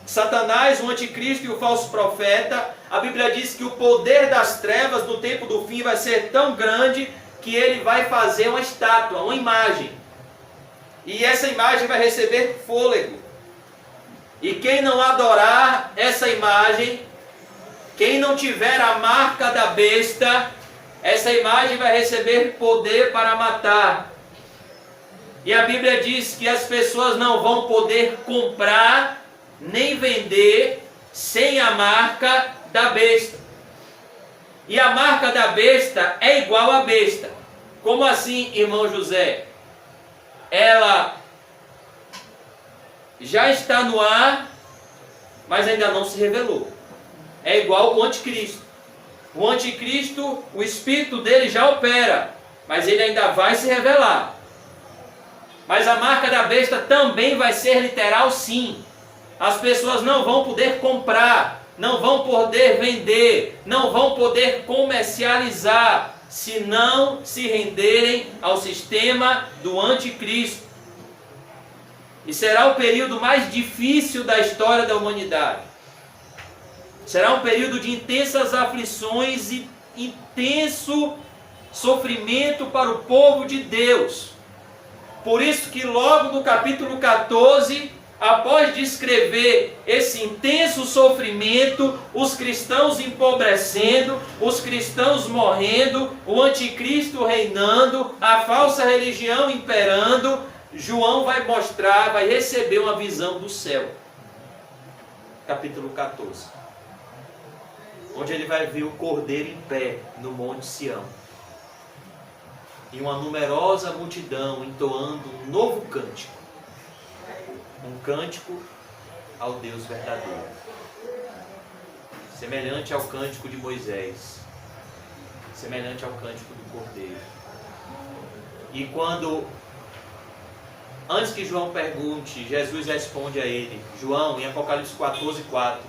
Satanás, o anticristo e o falso profeta, a Bíblia diz que o poder das trevas no tempo do fim vai ser tão grande que ele vai fazer uma estátua, uma imagem. E essa imagem vai receber fôlego. E quem não adorar essa imagem, quem não tiver a marca da besta, essa imagem vai receber poder para matar. E a Bíblia diz que as pessoas não vão poder comprar nem vender sem a marca da besta. E a marca da besta é igual à besta. Como assim, irmão José? Ela já está no ar, mas ainda não se revelou. É igual o anticristo. O anticristo, o espírito dele já opera, mas ele ainda vai se revelar. Mas a marca da besta também vai ser literal, sim. As pessoas não vão poder comprar, não vão poder vender, não vão poder comercializar, se não se renderem ao sistema do anticristo. E será o período mais difícil da história da humanidade. Será um período de intensas aflições e intenso sofrimento para o povo de Deus. Por isso que logo no capítulo 14, após descrever esse intenso sofrimento, os cristãos empobrecendo, os cristãos morrendo, o anticristo reinando, a falsa religião imperando, João vai mostrar, vai receber uma visão do céu. Capítulo 14. Onde ele vai ver o cordeiro em pé no Monte Sião. E uma numerosa multidão entoando um novo cântico. Um cântico ao Deus verdadeiro. Semelhante ao cântico de Moisés. Semelhante ao cântico do cordeiro. E quando, antes que João pergunte, Jesus responde a ele. João, em Apocalipse 14, 4.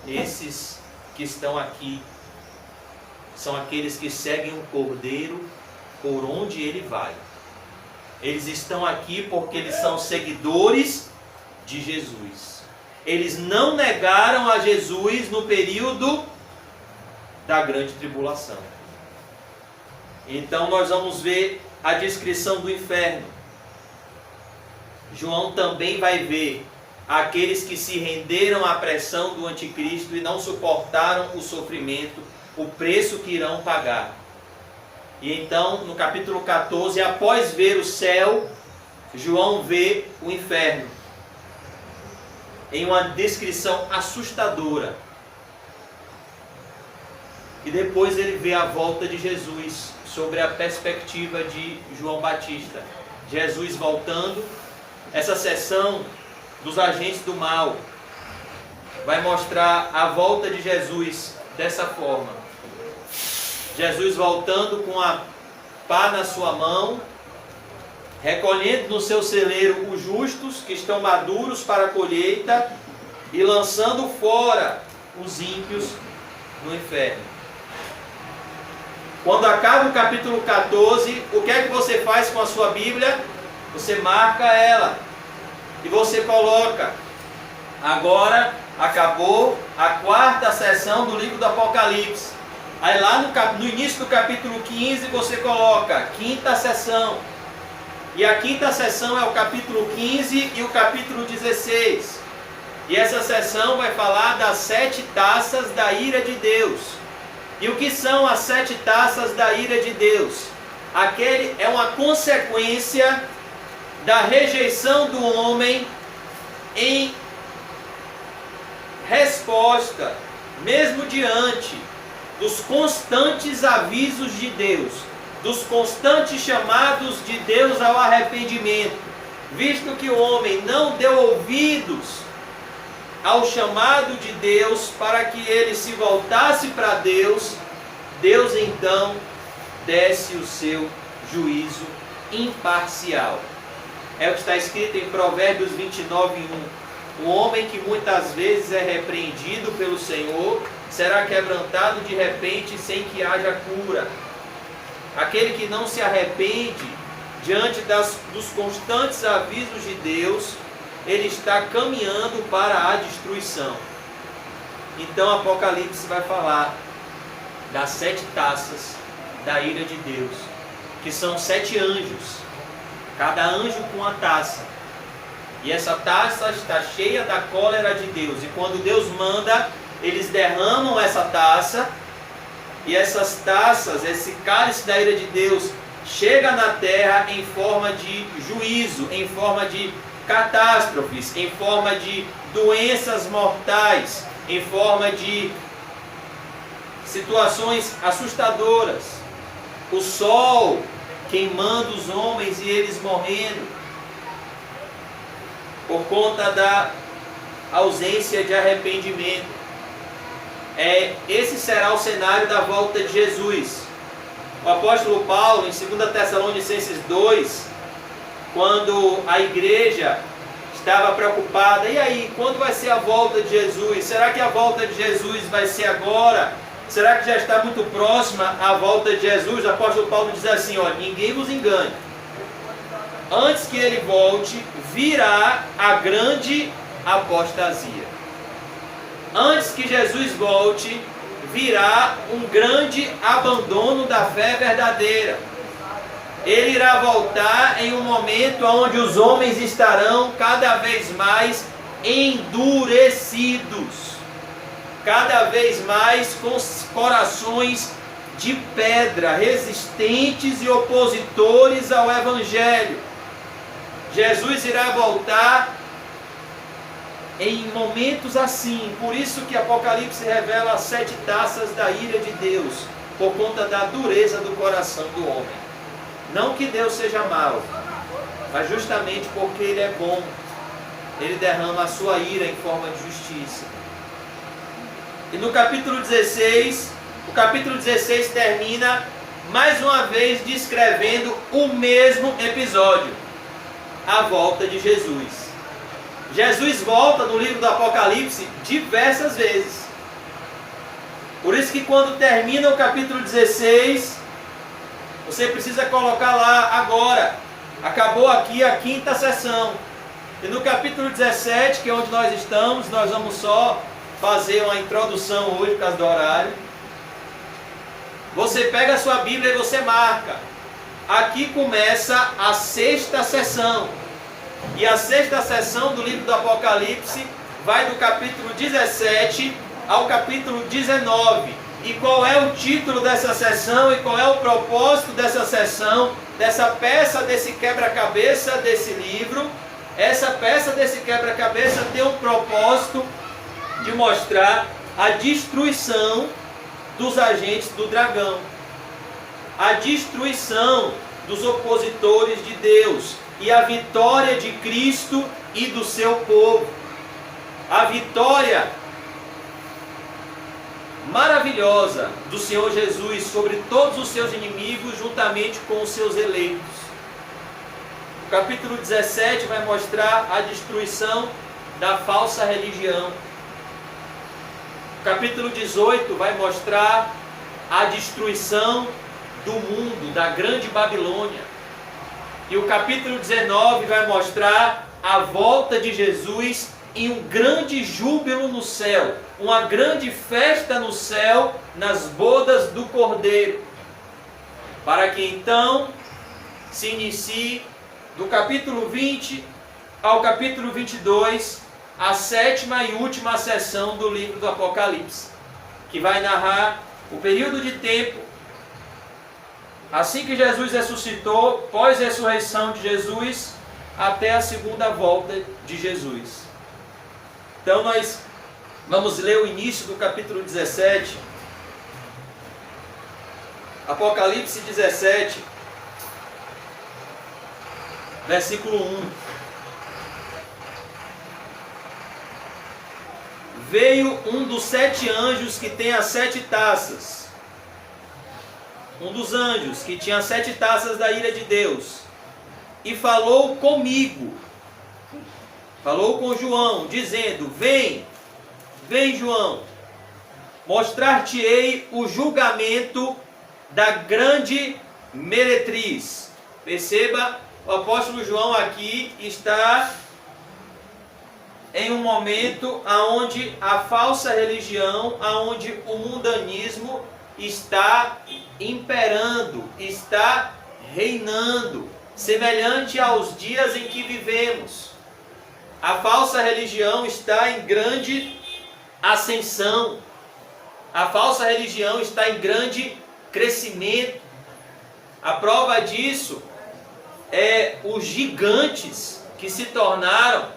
Esses que estão aqui são aqueles que seguem o cordeiro por onde ele vai. Eles estão aqui porque eles são seguidores de Jesus. Eles não negaram a Jesus no período da grande tribulação. Então nós vamos ver a descrição do inferno. João também vai ver àqueles que se renderam à pressão do anticristo e não suportaram o sofrimento, o preço que irão pagar. E então, no capítulo 14, após ver o céu, João vê o inferno, em uma descrição assustadora. E depois ele vê a volta de Jesus, sobre a perspectiva de João Batista. Jesus voltando, essa sessão dos agentes do mal vai mostrar a volta de Jesus dessa forma. Jesus voltando com a pá na sua mão, recolhendo no seu celeiro os justos que estão maduros para a colheita e lançando fora os ímpios no inferno. Quando acaba o capítulo 14, o que é que você faz com a sua Bíblia? Você marca ela e você coloca: agora acabou a quarta sessão do livro do Apocalipse. Aí lá no início do capítulo 15 você coloca quinta sessão. E a quinta sessão é o capítulo 15 e o capítulo 16. E essa sessão vai falar das 7 taças da ira de Deus. E o que são as 7 taças da ira de Deus? Aquele é uma consequência da rejeição do homem em resposta, mesmo diante dos constantes avisos de Deus, dos constantes chamados de Deus ao arrependimento, visto que o homem não deu ouvidos ao chamado de Deus para que ele se voltasse para Deus, Deus então desce o seu juízo imparcial. É o que está escrito em Provérbios 29:1. O homem que muitas vezes é repreendido pelo Senhor será quebrantado de repente sem que haja cura. Aquele que não se arrepende diante dos constantes avisos de Deus, ele está caminhando para a destruição. Então Apocalipse vai falar das 7 taças da ira de Deus, que são 7 anjos, cada anjo com uma taça. E essa taça está cheia da cólera de Deus. E quando Deus manda, eles derramam essa taça. E essas taças, esse cálice da ira de Deus, chega na terra em forma de juízo, em forma de catástrofes, em forma de doenças mortais, em forma de situações assustadoras. O sol queimando os homens e eles morrendo por conta da ausência de arrependimento. Esse será o cenário da volta de Jesus. O apóstolo Paulo, em 2 Tessalonicenses 2, quando a igreja estava preocupada, e aí, quando vai ser a volta de Jesus? Será que a volta de Jesus vai ser agora? Será que já está muito próxima a volta de Jesus? O apóstolo Paulo diz assim: olha, ninguém vos engane. Antes que ele volte, virá a grande apostasia. Antes que Jesus volte, virá um grande abandono da fé verdadeira. Ele irá voltar em um momento onde os homens estarão cada vez mais endurecidos, cada vez mais com corações de pedra, resistentes e opositores ao Evangelho. Jesus irá voltar em momentos assim. Por isso que Apocalipse revela as 7 taças da ira de Deus, por conta da dureza do coração do homem. Não que Deus seja mau, mas justamente porque Ele é bom, Ele derrama a sua ira em forma de justiça. E no capítulo 16, o capítulo 16 termina mais uma vez descrevendo o mesmo episódio, a volta de Jesus. Jesus volta no livro do Apocalipse diversas vezes. Por isso que quando termina o capítulo 16, você precisa colocar lá agora. Acabou aqui a 5ª sessão. E no capítulo 17, que é onde nós estamos, nós vamos só fazer uma introdução hoje por causa do horário. Você pega a sua Bíblia e você marca. Aqui começa a 6ª sessão. E a sexta sessão do livro do Apocalipse vai do capítulo 17 ao capítulo 19. E qual é o título dessa sessão e qual é o propósito dessa sessão, dessa peça, desse quebra-cabeça desse livro? Essa peça desse quebra-cabeça tem o propósito de mostrar a destruição dos agentes do dragão, a destruição dos opositores de Deus e a vitória de Cristo e do seu povo. A vitória maravilhosa do Senhor Jesus sobre todos os seus inimigos, juntamente com os seus eleitos. O capítulo 17 vai mostrar a destruição da falsa religião. O capítulo 18 vai mostrar a destruição do mundo, da grande Babilônia. E o capítulo 19 vai mostrar a volta de Jesus em um grande júbilo no céu, uma grande festa no céu, nas bodas do Cordeiro, para que então se inicie do capítulo 20 ao capítulo 22, a sétima e última sessão do livro do Apocalipse, que vai narrar o período de tempo assim que Jesus ressuscitou, pós-ressurreição de Jesus, até a segunda volta de Jesus. Então nós vamos ler o início do capítulo 17, Apocalipse 17, versículo 1. Veio um dos 7 anjos que tem as 7 taças. Um dos anjos que tinha 7 taças da ira de Deus. E falou comigo. Falou com João, dizendo: Vem, João, mostrar-te-ei o julgamento da grande meretriz. Perceba, o apóstolo João aqui está em um momento onde a falsa religião, onde o mundanismo está imperando, está reinando, semelhante aos dias em que vivemos. A falsa religião está em grande ascensão. A falsa religião está em grande crescimento. A prova disso é os gigantes que se tornaram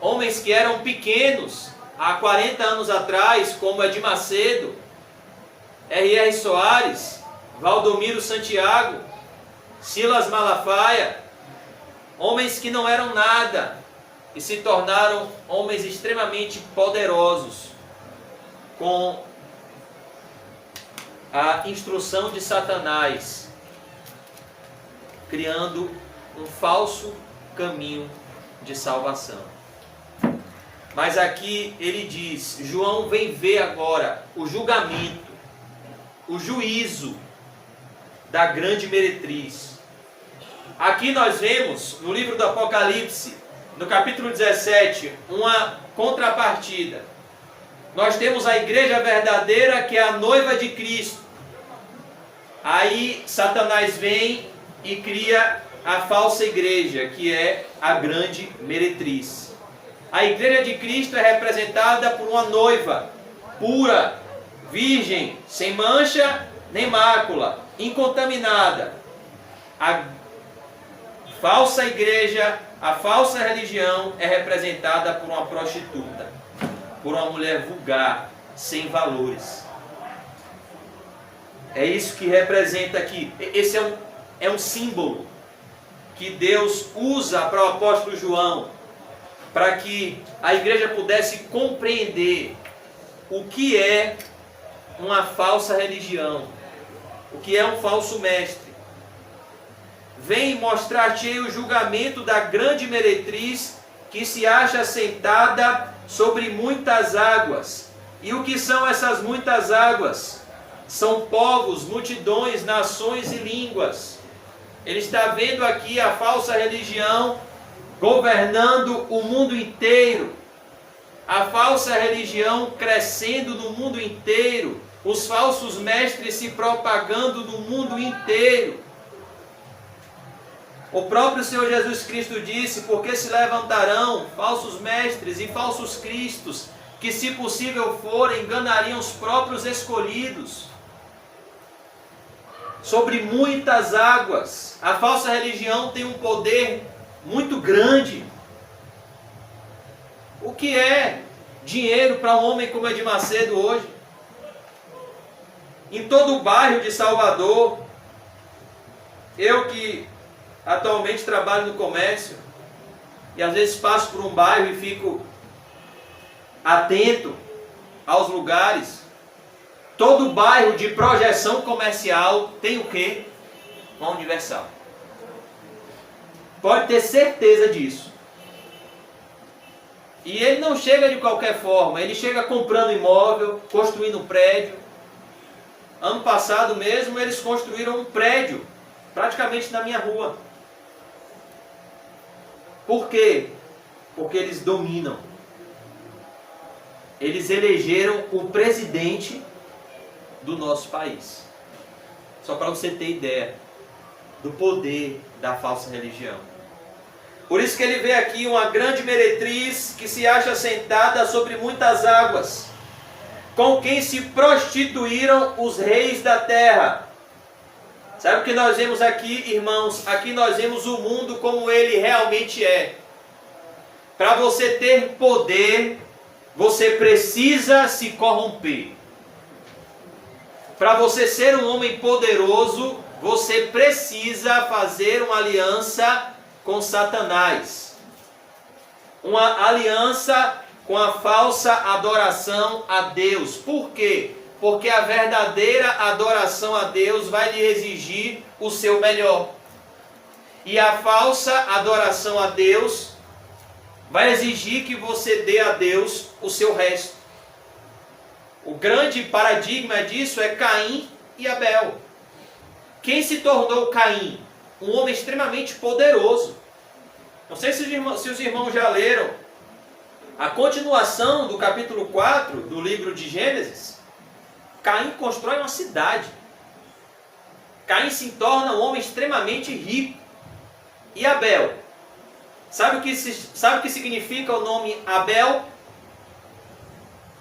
homens que eram pequenos há 40 anos atrás, como Edir Macedo, R.R. Soares, Valdomiro Santiago, Silas Malafaia, homens que não eram nada e se tornaram homens extremamente poderosos com a instrução de Satanás, criando um falso caminho de salvação. Mas aqui ele diz, João vem ver agora o julgamento, o juízo da grande meretriz. Aqui nós vemos, no livro do Apocalipse, no capítulo 17, uma contrapartida. Nós temos a igreja verdadeira, que é a noiva de Cristo. Aí Satanás vem e cria a falsa igreja, que é a grande meretriz. A igreja de Cristo é representada por uma noiva pura, virgem, sem mancha nem mácula, incontaminada. A falsa igreja, a falsa religião é representada por uma prostituta, por uma mulher vulgar, sem valores. É isso que representa aqui. Esse é um símbolo que Deus usa para o apóstolo João, para que a igreja pudesse compreender o que é uma falsa religião, o que é um falso mestre. Vem mostrar-te o julgamento da grande meretriz, que se acha sentada sobre muitas águas. E o que são essas muitas águas? São povos, multidões, nações e línguas. Ele está vendo aqui a falsa religião governando o mundo inteiro. A falsa religião crescendo no mundo inteiro. Os falsos mestres se propagando no mundo inteiro. O próprio Senhor Jesus Cristo disse: porque se levantarão falsos mestres e falsos cristos, que se possível for, enganariam os próprios escolhidos. Sobre muitas águas. A falsa religião tem um poder muito grande. O que é dinheiro para um homem como Edir Macedo hoje? Em todo o bairro de Salvador, eu que atualmente trabalho no comércio, e às vezes passo por um bairro e fico atento aos lugares, todo bairro de projeção comercial tem o quê? Uma Universal. Pode ter certeza disso. E ele não chega de qualquer forma, ele chega comprando imóvel, construindo um prédio. Ano passado mesmo eles construíram um prédio, praticamente na minha rua. Por quê? Porque eles dominam. Eles elegeram o presidente do nosso país. Só para você ter ideia do poder da falsa religião. Por isso que ele vê aqui uma grande meretriz que se acha sentada sobre muitas águas, com quem se prostituíram os reis da terra. Sabe o que nós vemos aqui, irmãos? Aqui nós vemos o mundo como ele realmente é. Para você ter poder, você precisa se corromper. Para você ser um homem poderoso, você precisa fazer uma aliança com Satanás. Uma aliança com a falsa adoração a Deus. Por quê? Porque a verdadeira adoração a Deus vai lhe exigir o seu melhor. E a falsa adoração a Deus vai exigir que você dê a Deus o seu resto. O grande paradigma disso é Caim e Abel. Quem se tornou Caim? Um homem extremamente poderoso. Não sei se os irmãos já leram a continuação do capítulo 4 do livro de Gênesis. Caim constrói uma cidade. Caim se torna um homem extremamente rico. E Abel? Sabe o que significa o nome Abel?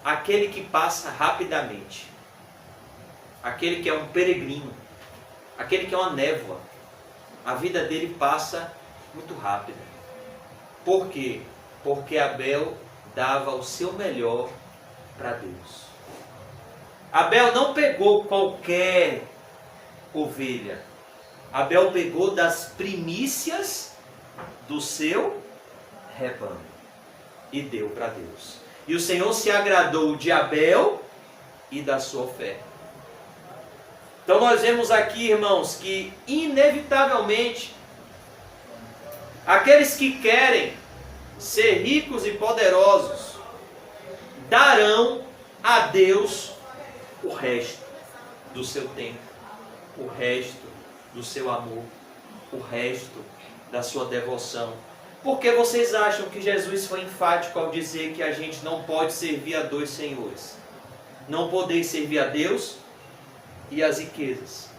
Aquele que passa rapidamente. Aquele que é um peregrino. Aquele que é uma névoa. A vida dele passa muito rápida. Por quê? Porque Abel dava o seu melhor para Deus. Abel não pegou qualquer ovelha. Abel pegou das primícias do seu rebanho e deu para Deus. E o Senhor se agradou de Abel e da sua oferta. Então nós vemos aqui, irmãos, que inevitavelmente aqueles que querem ser ricos e poderosos darão a Deus o resto do seu tempo, o resto do seu amor, o resto da sua devoção. Por que vocês acham que Jesus foi enfático ao dizer que a gente não pode servir a dois senhores? Não podeis servir a Deus e as riquezas.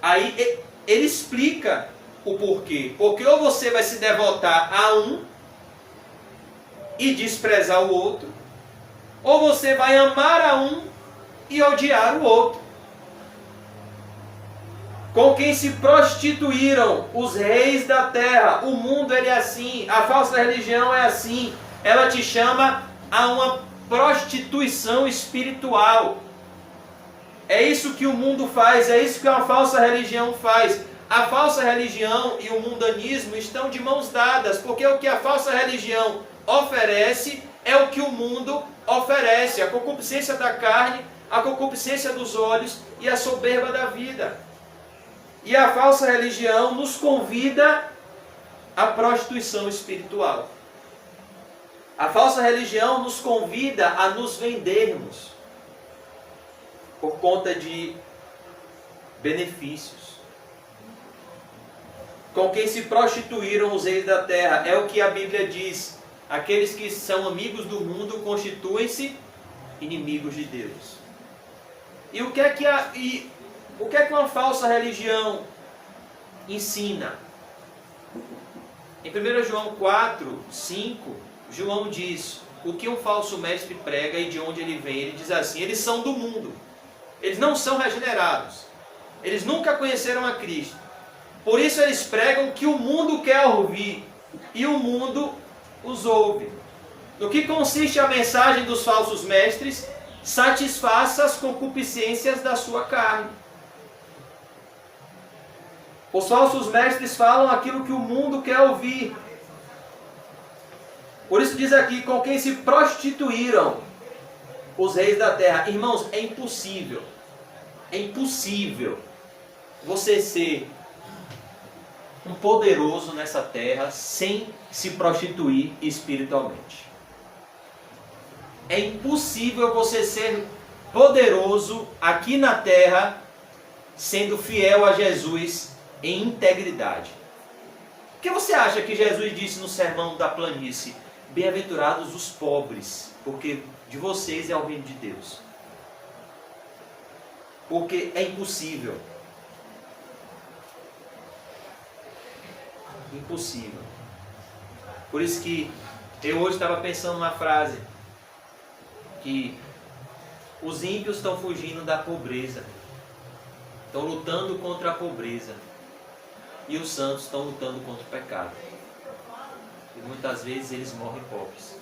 Aí ele explica o porquê. Porque ou você vai se devotar a um e desprezar o outro, ou você vai amar a um e odiar o outro. Com quem se prostituíram os reis da terra. O mundo ele é assim, a falsa religião é assim. Ela te chama a uma prostituição espiritual. É isso que o mundo faz, é isso que a falsa religião faz. A falsa religião e o mundanismo estão de mãos dadas, porque o que a falsa religião oferece é o que o mundo oferece. A concupiscência da carne, a concupiscência dos olhos e a soberba da vida. E a falsa religião nos convida à prostituição espiritual. A falsa religião nos convida a nos vendermos por conta de benefícios. Com quem se prostituíram os reis da terra, é o que a Bíblia diz. Aqueles que são amigos do mundo constituem-se inimigos de Deus. E o que é que uma falsa religião ensina? Em 1 João 4, 5, João diz o que um falso mestre prega e de onde ele vem. Ele diz assim: eles são do mundo, eles não são regenerados, eles nunca conheceram a Cristo. Por isso eles pregam o que o mundo quer ouvir e o mundo os ouve. No que consiste a mensagem dos falsos mestres? Satisfaça as concupiscências da sua carne. Os falsos mestres falam aquilo que o mundo quer ouvir. Por isso diz aqui, com quem se prostituíram os reis da terra. Irmãos, é impossível você ser um poderoso nessa terra sem se prostituir espiritualmente. É impossível você ser poderoso aqui na terra sendo fiel a Jesus em integridade. Por que você acha que Jesus disse no sermão da planície: bem-aventurados os pobres, porque de vocês é o reino de Deus? Porque é impossível. Impossível. Por isso que eu hoje estava pensando numa frase, que os ímpios estão fugindo da pobreza, estão lutando contra a pobreza, e os santos estão lutando contra o pecado. E muitas vezes eles morrem pobres,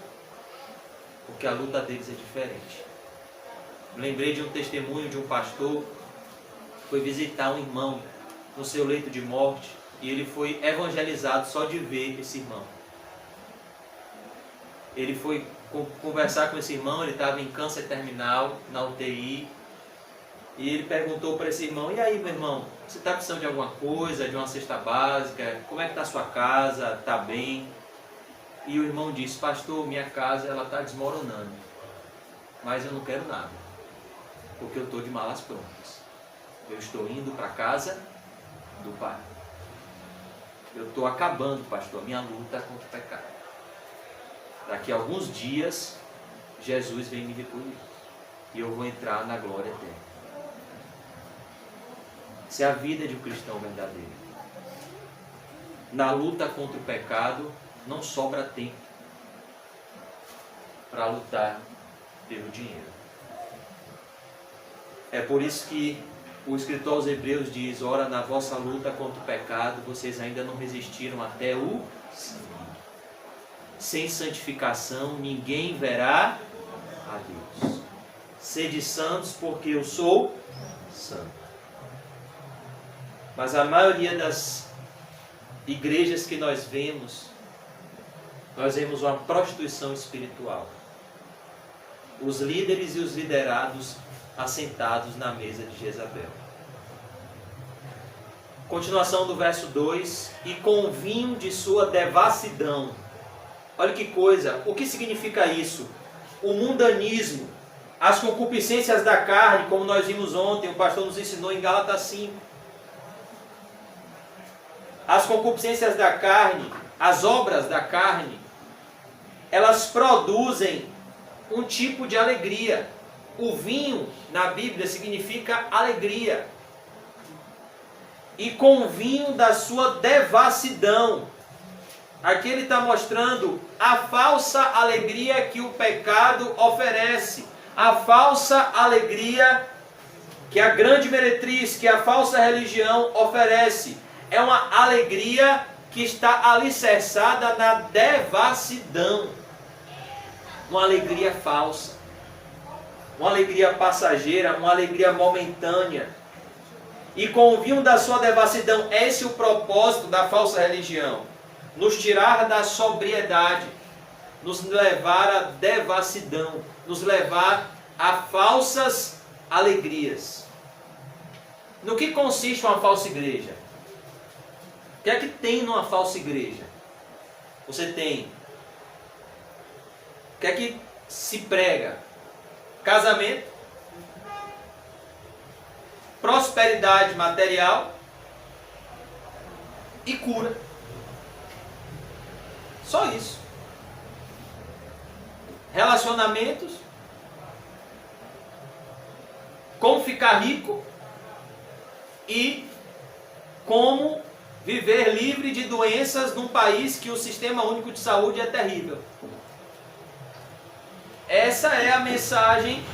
porque a luta deles é diferente. Lembrei de um testemunho de um pastor que foi visitar um irmão no seu leito de morte, e ele foi evangelizado só de ver esse irmão. Ele foi conversar com esse irmão, ele estava em câncer terminal, na UTI, e ele perguntou para esse irmão: e aí, meu irmão, você está precisando de alguma coisa, de uma cesta básica? Como é que está a sua casa? Está bem? E o irmão disse: pastor, minha casa está desmoronando, mas eu não quero nada, porque eu estou de malas prontas. Eu estou indo para a casa do Pai. Eu estou acabando, pastor, a minha luta contra o pecado. Daqui a alguns dias, Jesus vem me recolher e eu vou entrar na glória eterna. Essa é a vida de um cristão verdadeiro. Na luta contra o pecado, não sobra tempo para lutar pelo dinheiro. É por isso que o escritor aos Hebreus diz: ora, na vossa luta contra o pecado, vocês ainda não resistiram até o sangue. Sem santificação, ninguém verá a Deus. Sede santos, porque eu sou santo. Mas a maioria das igrejas que nós vemos uma prostituição espiritual. Os líderes e os liderados assentados na mesa de Jezabel. Continuação do verso 2: e com o vinho de sua devassidão. Olha que coisa, o que significa isso? O mundanismo, as concupiscências da carne, como nós vimos ontem, o pastor nos ensinou em Gálatas 5. As concupiscências da carne, as obras da carne, elas produzem um tipo de alegria. O vinho, na Bíblia, significa alegria. E com o vinho da sua devassidão. Aqui ele está mostrando a falsa alegria que o pecado oferece. A falsa alegria que a grande meretriz, que a falsa religião oferece. É uma alegria que está alicerçada na devassidão. Uma alegria falsa. Uma alegria passageira, uma alegria momentânea. E com o vinho da sua devassidão, esse é o propósito da falsa religião. Nos tirar da sobriedade, nos levar à devassidão, nos levar a falsas alegrias. No que consiste uma falsa igreja? O que é que tem numa falsa igreja? Você tem. O que é que se prega? Casamento, prosperidade material e cura. Só isso. Relacionamentos, como ficar rico e como viver livre de doenças num país que o sistema único de saúde é terrível. Essa é a mensagem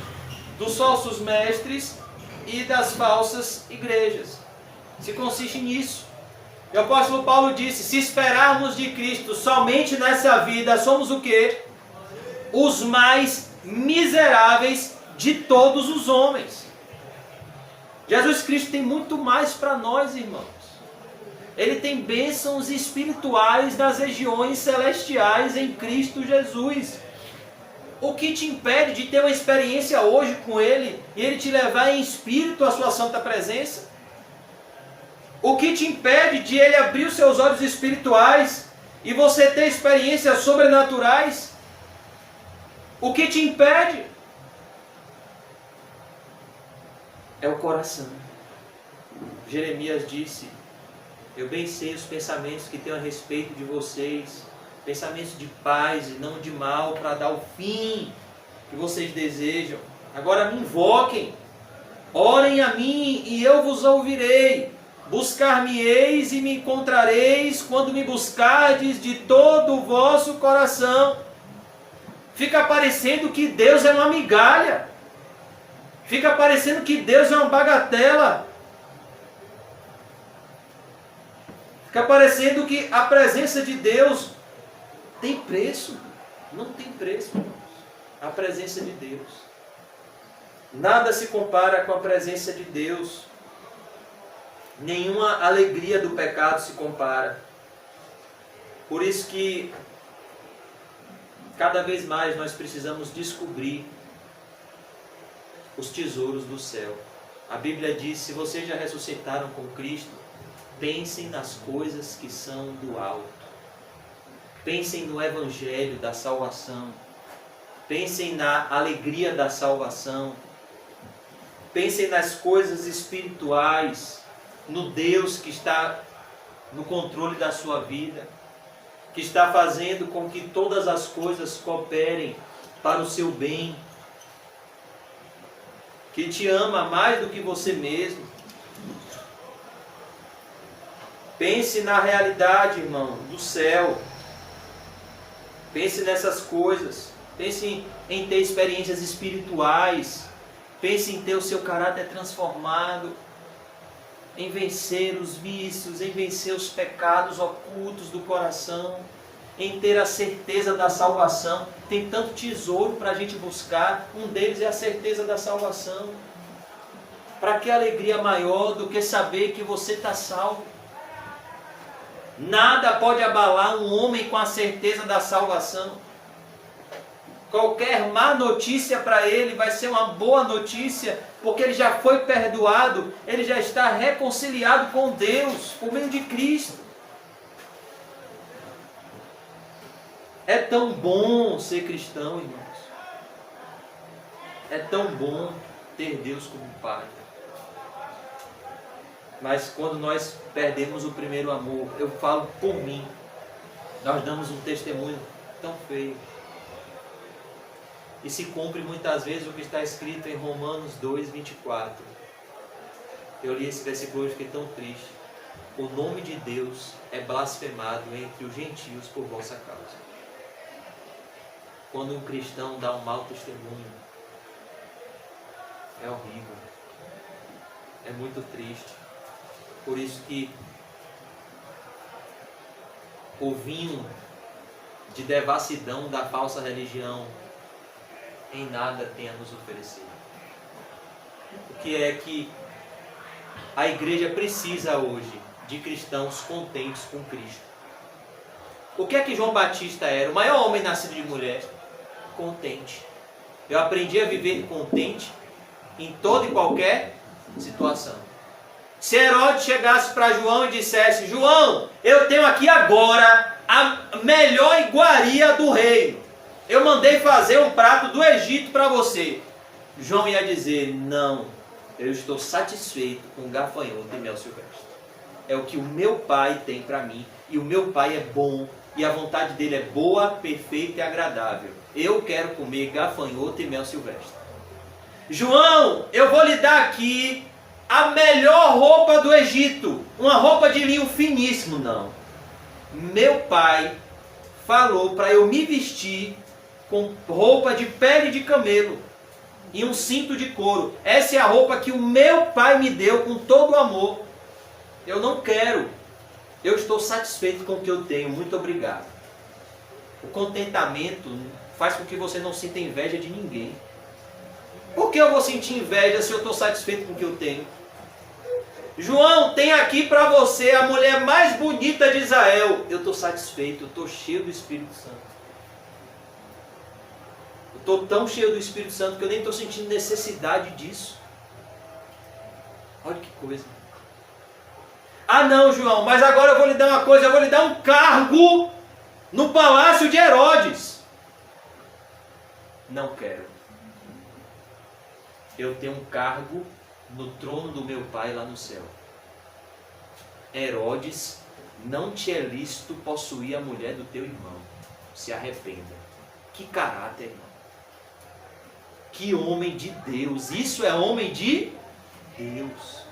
dos falsos mestres e das falsas igrejas. Se consiste nisso. E o apóstolo Paulo disse, se esperarmos de Cristo somente nessa vida, somos o quê? Os mais miseráveis de todos os homens. Jesus Cristo tem muito mais para nós, irmãos. Ele tem bênçãos espirituais nas regiões celestiais em Cristo Jesus. O que te impede de ter uma experiência hoje com Ele e Ele te levar em espírito à sua santa presença? O que te impede de Ele abrir os seus olhos espirituais e você ter experiências sobrenaturais? O que te impede? É o coração. Jeremias disse, eu bem sei os pensamentos que tenho a respeito de vocês, pensamentos de paz e não de mal, para dar o fim que vocês desejam. Agora me invoquem, orem a mim e eu vos ouvirei. Buscar-me-eis e me encontrareis quando me buscardes de todo o vosso coração. Fica parecendo que Deus é uma migalha. Fica parecendo que Deus é uma bagatela. Fica parecendo que a presença de Deus tem preço. Não tem preço, irmãos. A presença de Deus. Nada se compara com a presença de Deus. Nenhuma alegria do pecado se compara. Por isso que cada vez mais nós precisamos descobrir os tesouros do céu. A Bíblia diz, se vocês já ressuscitaram com Cristo, pensem nas coisas que são do alto. Pensem no Evangelho da salvação. Pensem na alegria da salvação. Pensem nas coisas espirituais, no Deus que está no controle da sua vida, que está fazendo com que todas as coisas cooperem para o seu bem, que te ama mais do que você mesmo. Pense na realidade, irmão, do céu. Pense nessas coisas. Pense em ter experiências espirituais. Pense em ter o seu caráter transformado, em vencer os vícios, em vencer os pecados ocultos do coração, em ter a certeza da salvação. Tem tanto tesouro para a gente buscar, um deles é a certeza da salvação. Para que alegria maior do que saber que você está salvo? Nada pode abalar um homem com a certeza da salvação. Qualquer má notícia para ele vai ser uma boa notícia, porque ele já foi perdoado, ele já está reconciliado com Deus, por meio de Cristo. É tão bom ser cristão, irmãos. É tão bom ter Deus como Pai. Mas quando nós perdemos o primeiro amor, eu falo por mim, nós damos um testemunho tão feio. E se cumpre muitas vezes o que está escrito em Romanos 2, 24. Eu li esse versículo hoje e fiquei tão triste. O nome de Deus é blasfemado entre os gentios por vossa causa. Quando um cristão dá um mau testemunho, é horrível. É muito triste. Por isso que o vinho de devassidão da falsa religião em nada tem a nos oferecer. O que é que a igreja precisa hoje? De cristãos contentes com Cristo. O que é que João Batista era? O maior homem nascido de mulher? Contente. Eu aprendi a viver contente em toda e qualquer situação. Se Herodes chegasse para João e dissesse: João, eu tenho aqui agora a melhor iguaria do reino. Eu mandei fazer um prato do Egito para você. João ia dizer: não, eu estou satisfeito com gafanhoto e mel silvestre. É o que o meu pai tem para mim. E o meu pai é bom. E a vontade dele é boa, perfeita e agradável. Eu quero comer gafanhoto e mel silvestre. João, eu vou lhe dar aqui a melhor roupa do Egito, uma roupa de linho finíssimo, não. Meu pai falou para eu me vestir com roupa de pele de camelo e um cinto de couro. Essa é a roupa que o meu pai me deu com todo o amor. Eu não quero. Eu estou satisfeito com o que eu tenho. Muito obrigado. O contentamento faz com que você não sinta inveja de ninguém. Por que eu vou sentir inveja se eu estou satisfeito com o que eu tenho? João, tem aqui para você a mulher mais bonita de Israel. Eu estou satisfeito, eu estou cheio do Espírito Santo. Eu estou tão cheio do Espírito Santo que eu nem estou sentindo necessidade disso. Olha que coisa. Ah não, João, mas agora eu vou lhe dar uma coisa, eu vou lhe dar um cargo no palácio de Herodes. Não quero. Eu tenho um cargo no trono do meu pai lá no céu. Herodes, não te é lícito possuir a mulher do teu irmão. Se arrependa. Que caráter, irmão. Que homem de Deus. Isso é homem de Deus.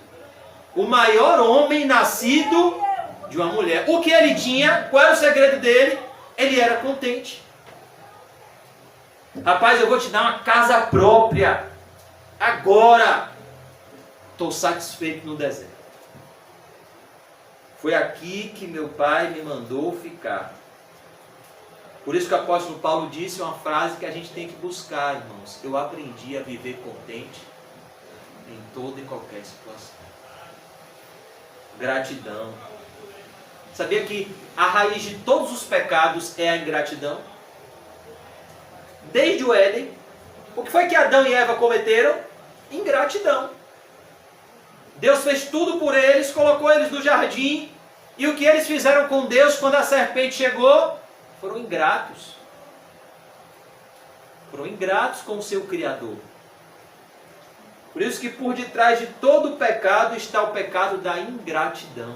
O maior homem nascido de uma mulher. O que ele tinha? Qual era o segredo dele? Ele era contente. Rapaz, eu vou te dar uma casa própria. Agora. Estou satisfeito no deserto. Foi aqui que meu pai me mandou ficar. Por isso que o apóstolo Paulo disse uma frase que a gente tem que buscar, irmãos. Eu aprendi a viver contente em toda e qualquer situação. Gratidão. Sabia que a raiz de todos os pecados é a ingratidão? Desde o Éden. O que foi que Adão e Eva cometeram? Ingratidão. Deus fez tudo por eles, colocou eles no jardim. E o que eles fizeram com Deus quando a serpente chegou? Foram ingratos. Foram ingratos com o seu Criador. Por isso que por detrás de todo o pecado está o pecado da ingratidão.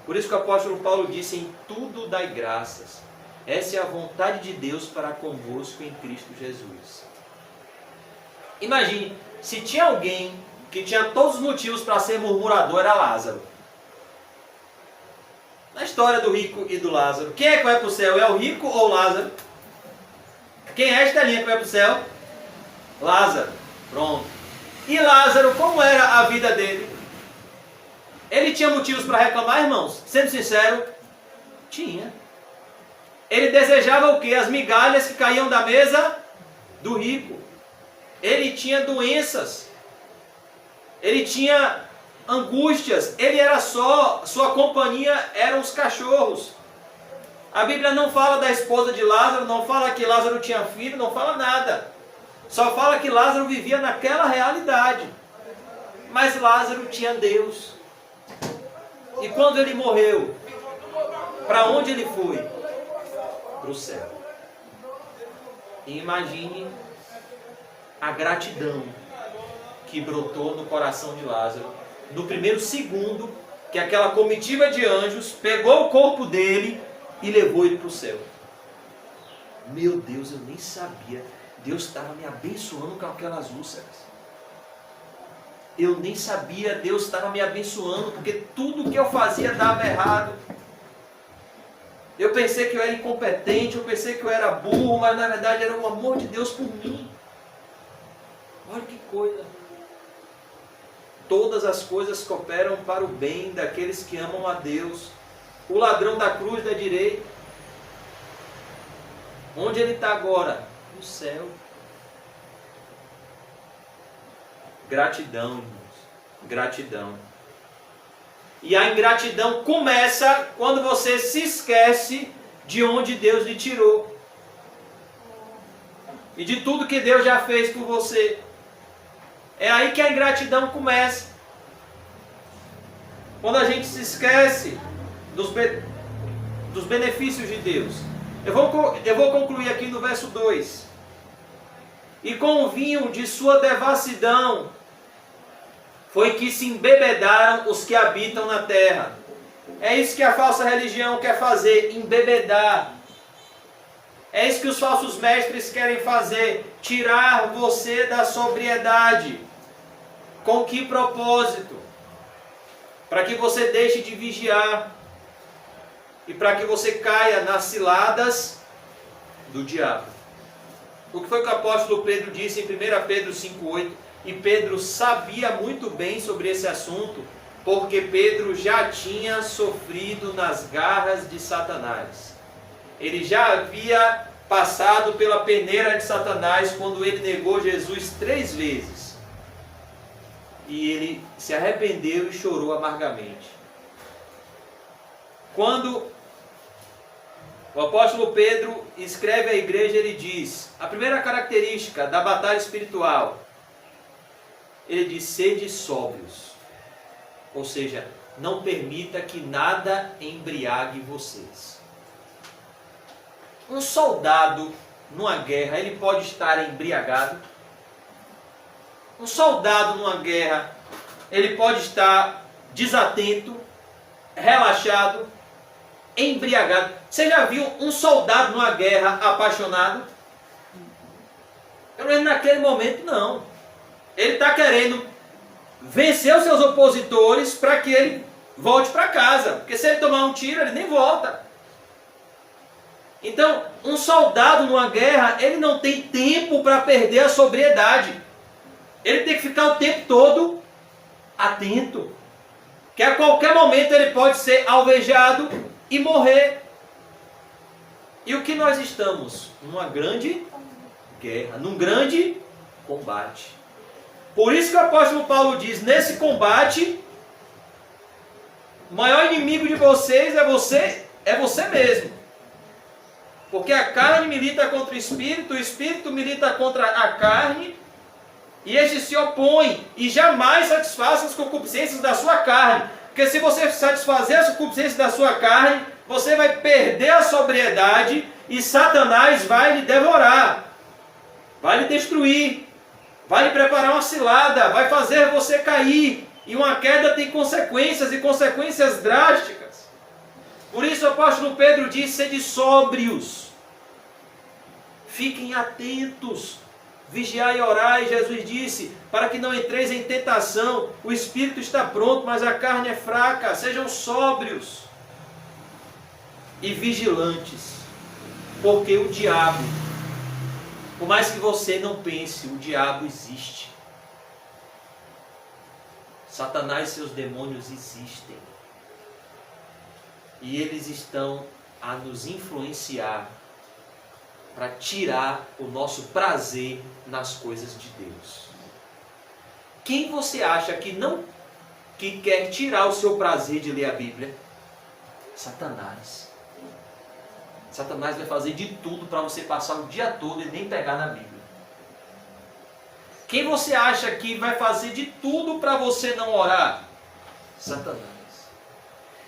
Por isso que o apóstolo Paulo disse, em tudo dai graças. Essa é a vontade de Deus para convosco em Cristo Jesus. Imagine, se tinha alguém que tinha todos os motivos para ser murmurador, era Lázaro. Na história do rico e do Lázaro, quem é que vai para o céu? É o rico ou Lázaro? Quem é a Estelinha que vai para o céu? Lázaro. Pronto. E Lázaro, como era a vida dele? Ele tinha motivos para reclamar, irmãos? Sendo sincero, tinha. Ele desejava o quê? As migalhas que caíam da mesa do rico. Ele tinha doenças. Ele tinha angústias. Ele era só, sua companhia eram os cachorros. A Bíblia não fala da esposa de Lázaro, não fala que Lázaro tinha filho, não fala nada. Só fala que Lázaro vivia naquela realidade. Mas Lázaro tinha Deus. E quando ele morreu, para onde ele foi? Para o céu. E imagine a gratidão que brotou no coração de Lázaro, no primeiro segundo que aquela comitiva de anjos pegou o corpo dele e levou ele para o céu. Meu Deus, eu nem sabia. Deus estava me abençoando com aquelas úlceras. Eu nem sabia, Deus estava me abençoando, porque tudo que eu fazia dava errado. Eu pensei que eu era incompetente, eu pensei que eu era burro, mas na verdade era o amor de Deus por mim. Olha que coisa. Todas as coisas cooperam para o bem daqueles que amam a Deus. O ladrão da cruz da direita. Onde ele está agora? No céu. Gratidão, irmãos. Gratidão. E a ingratidão começa quando você se esquece de onde Deus lhe tirou. E de tudo que Deus já fez por você. É aí que a ingratidão começa. Quando a gente se esquece dos benefícios de Deus. Eu vou concluir aqui no verso 2. E com o vinho de sua devassidão foi que se embebedaram os que habitam na terra. É isso que a falsa religião quer fazer, embebedar. É isso que os falsos mestres querem fazer, tirar você da sobriedade. Com que propósito? Para que você deixe de vigiar e para que você caia nas ciladas do diabo. O que foi que o apóstolo Pedro disse em 1 Pedro 5,8? E Pedro sabia muito bem sobre esse assunto, porque Pedro já tinha sofrido nas garras de Satanás. Ele já havia passado pela peneira de Satanás quando ele negou Jesus 3 vezes. E ele se arrependeu e chorou amargamente. Quando o apóstolo Pedro escreve à igreja, ele diz, a primeira característica da batalha espiritual, ele diz, sede sóbrios. Ou seja, não permita que nada embriague vocês. Um soldado numa guerra, ele pode estar embriagado. Um soldado numa guerra, ele pode estar desatento, relaxado, embriagado. Você já viu um soldado numa guerra apaixonado? Pelo menos naquele momento, não. Ele está querendo vencer os seus opositores para que ele volte para casa. Porque se ele tomar um tiro, ele nem volta. Então, um soldado numa guerra, ele não tem tempo para perder a sobriedade. Ele tem que ficar o tempo todo atento. Que a qualquer momento ele pode ser alvejado e morrer. E o que nós estamos? Numa grande guerra, num grande combate. Por isso que o apóstolo Paulo diz, nesse combate, o maior inimigo de vocês é você mesmo. Porque a carne milita contra o espírito milita contra a carne, e estes se opõem, e jamais satisfazem as concupiscências da sua carne. Porque se você satisfazer as concupiscências da sua carne, você vai perder a sobriedade, e Satanás vai lhe devorar, vai lhe destruir, vai lhe preparar uma cilada, vai fazer você cair. E uma queda tem consequências, e consequências drásticas. Por isso o apóstolo Pedro diz, sede sóbrios. Fiquem atentos. Vigiai e orai, Jesus disse, para que não entreis em tentação. O espírito está pronto, mas a carne é fraca. Sejam sóbrios e vigilantes. Porque o diabo, por mais que você não pense, o diabo existe. Satanás e seus demônios existem. E eles estão a nos influenciar para tirar o nosso prazer nas coisas de Deus. Quem você acha que quer tirar o seu prazer de ler a Bíblia? Satanás. Satanás vai fazer de tudo para você passar o dia todo e nem pegar na Bíblia. Quem você acha que vai fazer de tudo para você não orar? Satanás.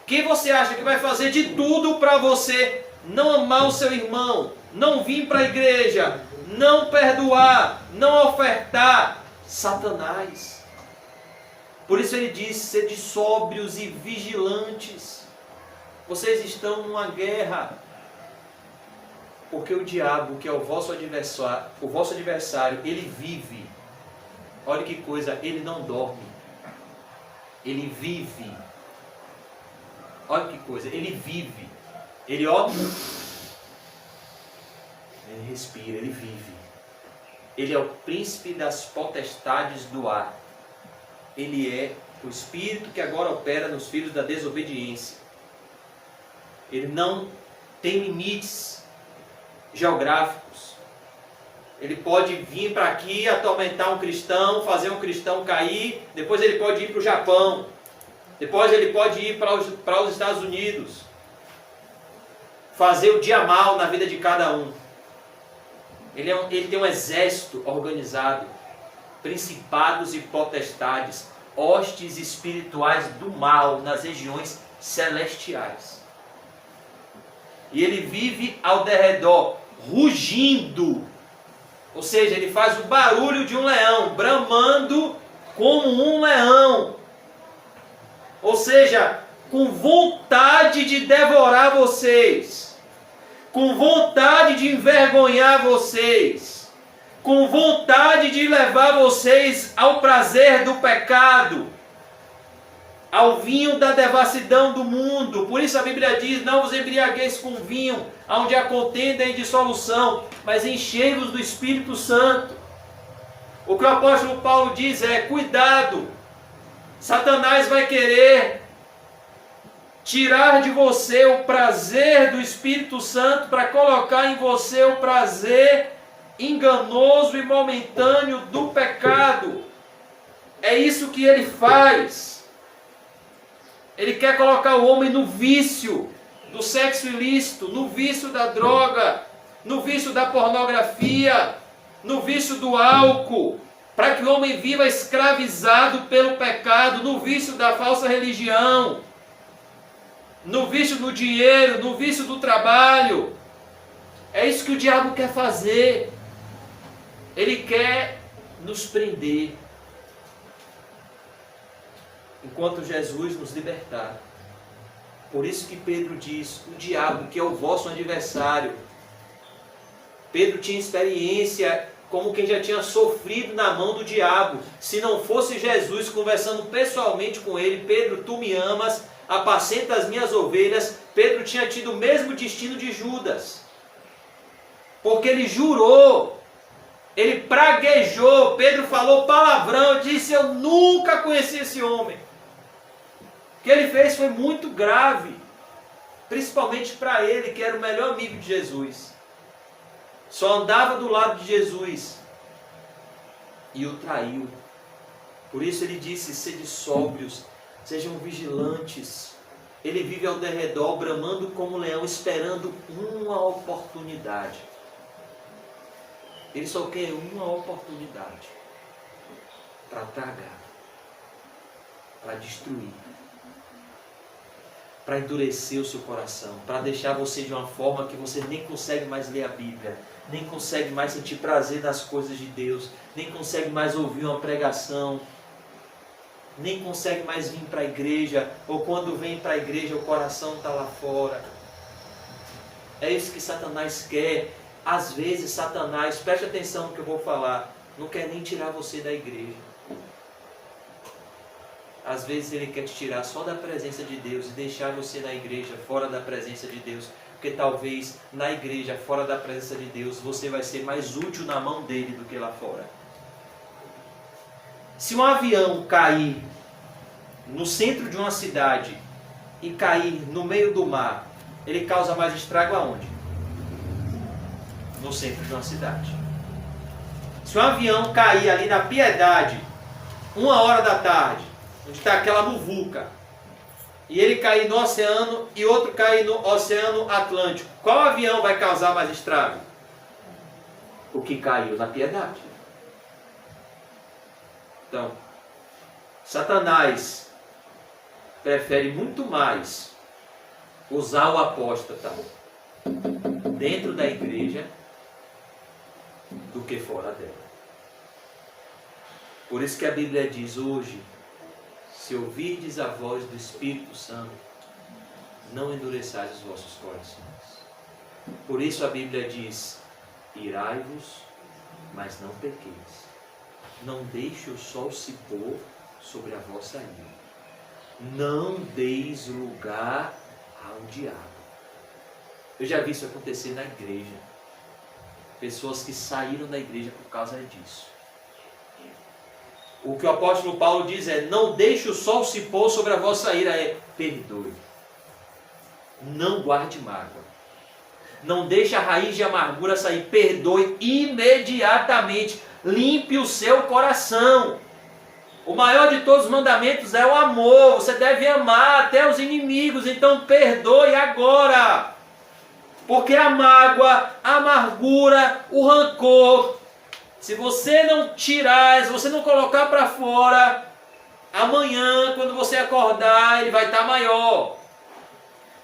Quem você acha que vai fazer de tudo para você não amar o seu irmão, não vir para a igreja, não perdoar, não ofertar? Satanás. Por isso ele diz, sede sóbrios e vigilantes. Vocês estão numa guerra. Porque o diabo, que é o vosso adversário, ele vive. Olha que coisa, ele não dorme. Ele vive. Olha que coisa, ele vive. Ele ele respira, ele vive. Ele é o príncipe das potestades do ar. Ele é o espírito que agora opera nos filhos da desobediência. Ele não tem limites geográficos. Ele pode vir para aqui, atormentar um cristão, fazer um cristão cair, depois ele pode ir para o Japão, depois ele pode ir para os Estados Unidos, fazer o dia mal na vida de cada um. Ele tem um exército organizado, principados e potestades, hostes espirituais do mal nas regiões celestiais. E ele vive ao derredor, rugindo. Ou seja, ele faz o barulho de um leão, bramando como um leão. Ou seja, com vontade de devorar vocês, com vontade de envergonhar vocês, com vontade de levar vocês ao prazer do pecado, ao vinho da devassidão do mundo. Por isso a Bíblia diz: não vos embriagueis com vinho, onde há contenda e dissolução, mas enchei-vos do Espírito Santo. O que o apóstolo Paulo diz é: cuidado, Satanás vai querer tirar de você o prazer do Espírito Santo para colocar em você o prazer enganoso e momentâneo do pecado. É isso que ele faz. Ele quer colocar o homem no vício do sexo ilícito, no vício da droga, no vício da pornografia, no vício do álcool, para que o homem viva escravizado pelo pecado, no vício da falsa religião, no vício do dinheiro, no vício do trabalho. É isso que o diabo quer fazer. Ele quer nos prender, enquanto Jesus nos libertar. Por isso que Pedro diz: o diabo, que é o vosso adversário. Pedro tinha experiência como quem já tinha sofrido na mão do diabo. Se não fosse Jesus conversando pessoalmente com ele: Pedro, tu me amas, apacenta as minhas ovelhas. Pedro tinha tido o mesmo destino de Judas, porque ele jurou, ele praguejou. Pedro falou palavrão, disse: eu nunca conheci esse homem. O que ele fez foi muito grave, principalmente para ele, que era o melhor amigo de Jesus, só andava do lado de Jesus, e o traiu. Por isso ele disse: sede sóbrios, sejam vigilantes. Ele vive ao derredor, bramando como leão, esperando uma oportunidade. Ele só quer uma oportunidade para tragar, para destruir, para endurecer o seu coração, para deixar você de uma forma que você nem consegue mais ler a Bíblia, nem consegue mais sentir prazer nas coisas de Deus, nem consegue mais ouvir uma pregação, nem consegue mais vir para a igreja, ou quando vem para a igreja o coração está lá fora. É isso que Satanás quer. Às vezes Satanás, preste atenção no que eu vou falar, não quer nem tirar você da igreja. Às vezes ele quer te tirar só da presença de Deus e deixar você na igreja, fora da presença de Deus. Porque talvez na igreja, fora da presença de Deus, você vai ser mais útil na mão dele do que lá fora. Se um avião cair no centro de uma cidade e cair no meio do mar, ele causa mais estrago aonde? No centro de uma cidade. Se um avião cair ali na Piedade, 1h da tarde, onde está aquela muvuca, e ele cair no oceano e outro cair no Oceano Atlântico, qual avião vai causar mais estrago? O que caiu na Piedade. Então, Satanás prefere muito mais usar o apóstata dentro da igreja do que fora dela. Por isso que a Bíblia diz hoje: se ouvirdes a voz do Espírito Santo, não endureçais os vossos corações. Por isso a Bíblia diz: irai-vos, mas não pequeis. Não deixe o sol se pôr sobre a vossa ira. Não deis lugar ao diabo. Eu já vi isso acontecer na igreja. Pessoas que saíram da igreja por causa disso. O que o apóstolo Paulo diz é: não deixe o sol se pôr sobre a vossa ira. É: perdoe. Não guarde mágoa. Não deixe a raiz de amargura sair. Perdoe imediatamente. Limpe o seu coração. O maior de todos os mandamentos é o amor. Você deve amar até os inimigos. Então perdoe agora. Porque a mágoa, a amargura, o rancor, se você não tirar, se você não colocar para fora, amanhã, quando você acordar, ele vai estar maior.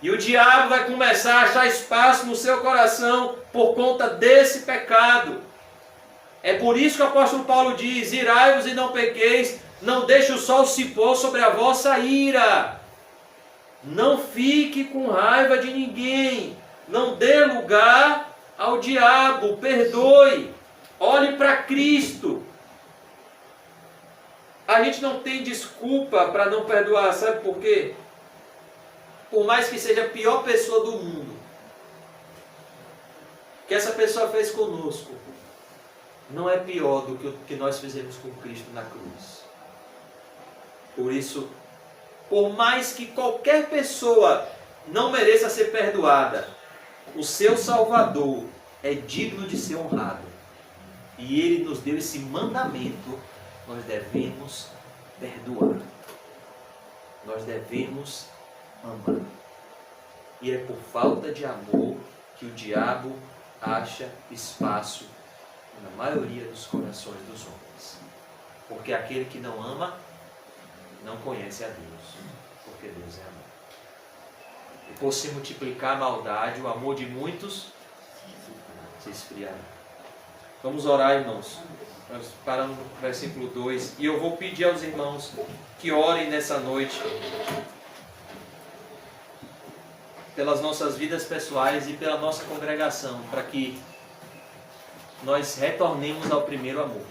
E o diabo vai começar a achar espaço no seu coração por conta desse pecado. É por isso que o apóstolo Paulo diz: irai-vos e não pequeis, não deixe o sol se pôr sobre a vossa ira. Não fique com raiva de ninguém. Não dê lugar ao diabo. Perdoe. Olhe para Cristo. A gente não tem desculpa para não perdoar, sabe por quê? Por mais que seja a pior pessoa do mundo, que essa pessoa fez conosco, não é pior do que o que nós fizemos com Cristo na cruz. Por isso, por mais que qualquer pessoa não mereça ser perdoada, o seu Salvador é digno de ser honrado. E Ele nos deu esse mandamento: nós devemos perdoar. Nós devemos amar. E é por falta de amor que o diabo acha espaço na maioria dos corações dos homens. Porque aquele que não ama, não conhece a Deus. Porque Deus é amor. E por se multiplicar a maldade, o amor de muitos se esfriará. Vamos orar, irmãos. Nós paramos no versículo 2. E eu vou pedir aos irmãos que orem nessa noite pelas nossas vidas pessoais e pela nossa congregação, para que nós retornemos ao primeiro amor.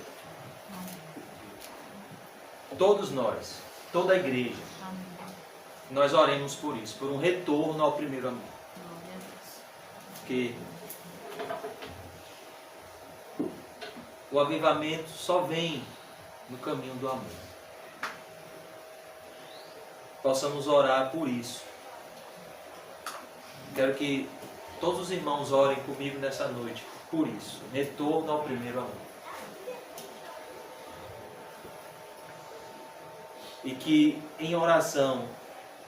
Todos nós, toda a igreja, nós oremos por isso, por um retorno ao primeiro amor. Porque o avivamento só vem no caminho do amor. Possamos orar por isso. Quero que todos os irmãos orem comigo nessa noite por isso. Retorno ao primeiro amor. E que em oração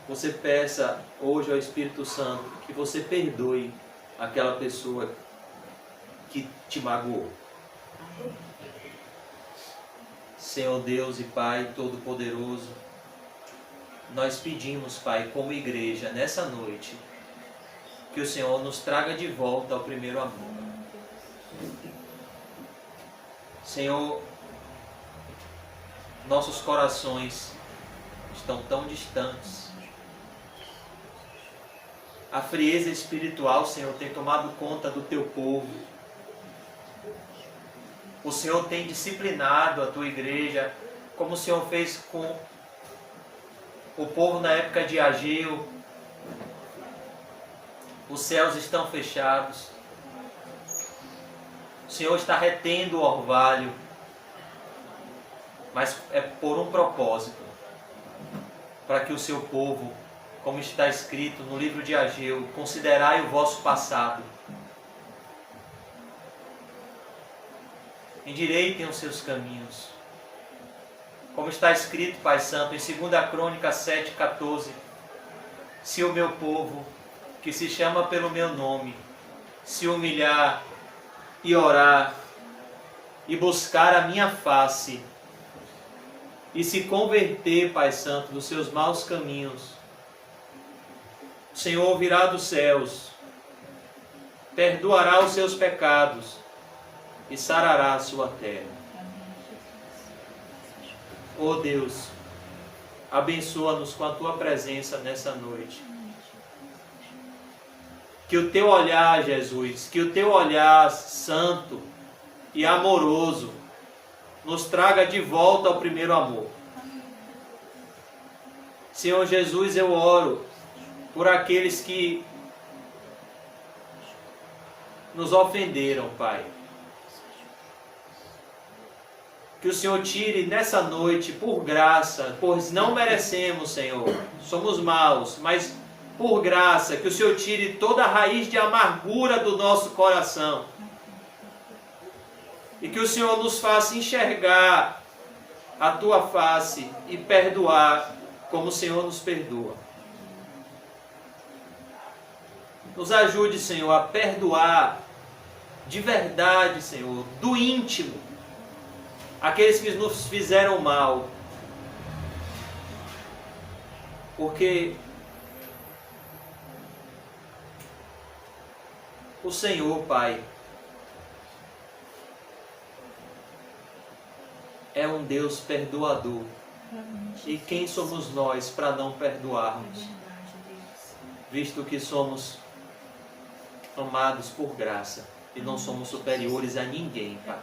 você peça hoje ao Espírito Santo que você perdoe aquela pessoa que te magoou. Senhor Deus e Pai Todo-Poderoso, nós pedimos, Pai, como igreja, nessa noite, que o Senhor nos traga de volta ao primeiro amor. Senhor, nossos corações estão tão distantes. A frieza espiritual, Senhor, tem tomado conta do Teu povo. O Senhor tem disciplinado a Tua igreja, como o Senhor fez com o povo na época de Ageu. Os céus estão fechados. O Senhor está retendo o orvalho, mas é por um propósito, para que o seu povo, como está escrito no livro de Ageu, considerai o vosso passado, endireitem os seus caminhos. Como está escrito, Pai Santo, em 2 Crônicas 7,14, se o meu povo, que se chama pelo meu nome, se humilhar e orar e buscar a minha face e se converter, Pai Santo, dos seus maus caminhos, o Senhor ouvirá dos céus, perdoará os seus pecados e sarará a sua terra. Oh Deus, abençoa-nos com a Tua presença nessa noite. Que o Teu olhar, Jesus, que o Teu olhar santo e amoroso nos traga de volta ao primeiro amor. Senhor Jesus, eu oro por aqueles que nos ofenderam, Pai. Que o Senhor tire nessa noite, por graça, pois não merecemos, Senhor, somos maus, mas por graça, que o Senhor tire toda a raiz de amargura do nosso coração. E que o Senhor nos faça enxergar a Tua face e perdoar como o Senhor nos perdoa. Nos ajude, Senhor, a perdoar de verdade, Senhor, do íntimo, aqueles que nos fizeram mal. Porque o Senhor, Pai, é um Deus perdoador. E quem somos nós para não perdoarmos? Visto que somos amados por graça e não somos superiores a ninguém, Pai.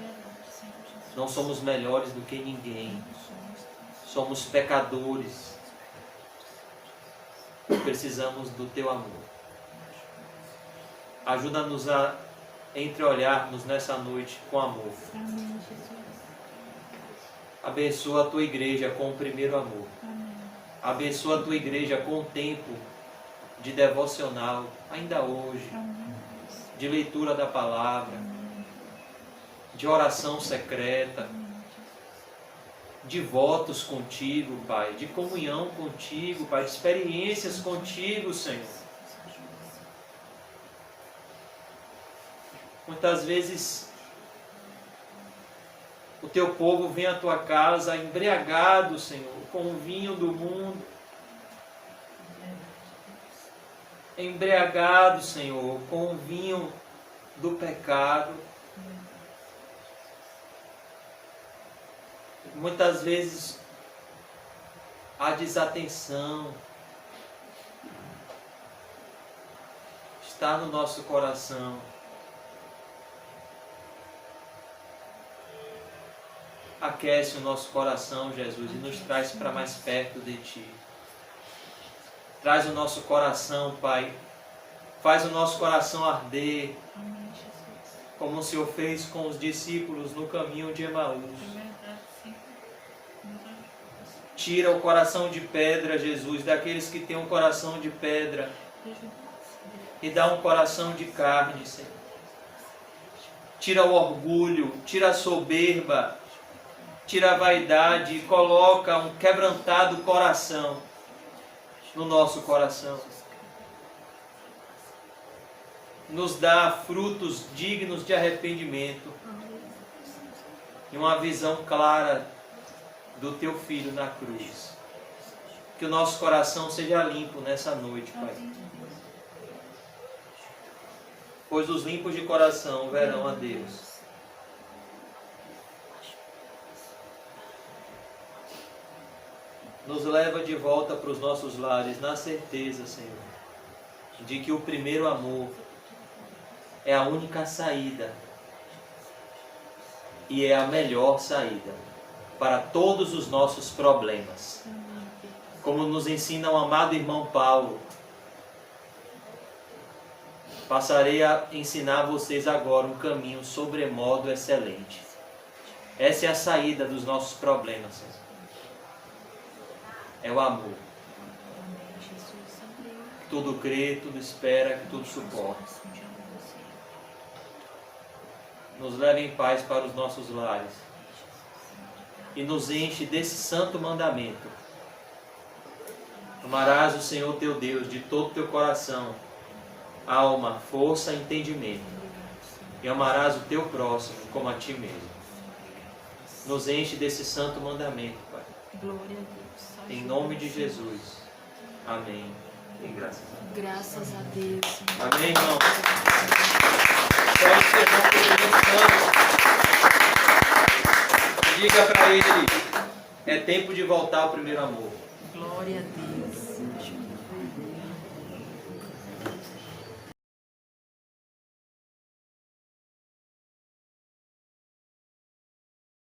Não somos melhores do que ninguém. Somos pecadores. Precisamos do teu amor. Ajuda-nos a entreolharmos nessa noite com amor. Abençoa a tua igreja com o primeiro amor. Abençoa a tua igreja com o tempo de devocional, ainda hoje, de leitura da palavra, de oração secreta, de votos contigo, Pai, de comunhão contigo, Pai, de experiências contigo, Senhor. Muitas vezes o teu povo vem à tua casa embriagado, Senhor, com o vinho do mundo. Embriagado, Senhor, com o vinho do pecado. Muitas vezes a desatenção está no nosso coração. Aquece o nosso coração, Jesus, e nos traz para mais perto de Ti. Traz o nosso coração, Pai. Faz o nosso coração arder, como o Senhor fez com os discípulos no caminho de Emaús. Tira o coração de pedra, Jesus, daqueles que têm um coração de pedra, e dá um coração de carne, Senhor. Tira o orgulho, tira a soberba, tira a vaidade e coloca um quebrantado coração no nosso coração. Nos dá frutos dignos de arrependimento e uma visão clara do Teu Filho na cruz. Que o nosso coração seja limpo nessa noite, Pai. Pois os limpos de coração verão a Deus. Nos leva de volta para os nossos lares na certeza, Senhor, de que o primeiro amor é a única saída e é a melhor saída para todos os nossos problemas. Como nos ensina o amado irmão Paulo, passarei a ensinar a vocês agora um caminho sobremodo excelente. Essa é a saída dos nossos problemas, Senhor. É o amor. Que tudo crê, tudo espera, que tudo suporta. Nos leve em paz para os nossos lares e nos enche desse santo mandamento. Amarás o Senhor teu Deus de todo o teu coração, alma, força e entendimento, e amarás o teu próximo como a ti mesmo. Nos enche desse santo mandamento, Pai. Glória a Deus. Em nome de Jesus. Amém. E graças a Deus. Graças a Deus. Amém, irmão. Pode ser bom. Diga para ele, é tempo de voltar ao primeiro amor. Glória a Deus.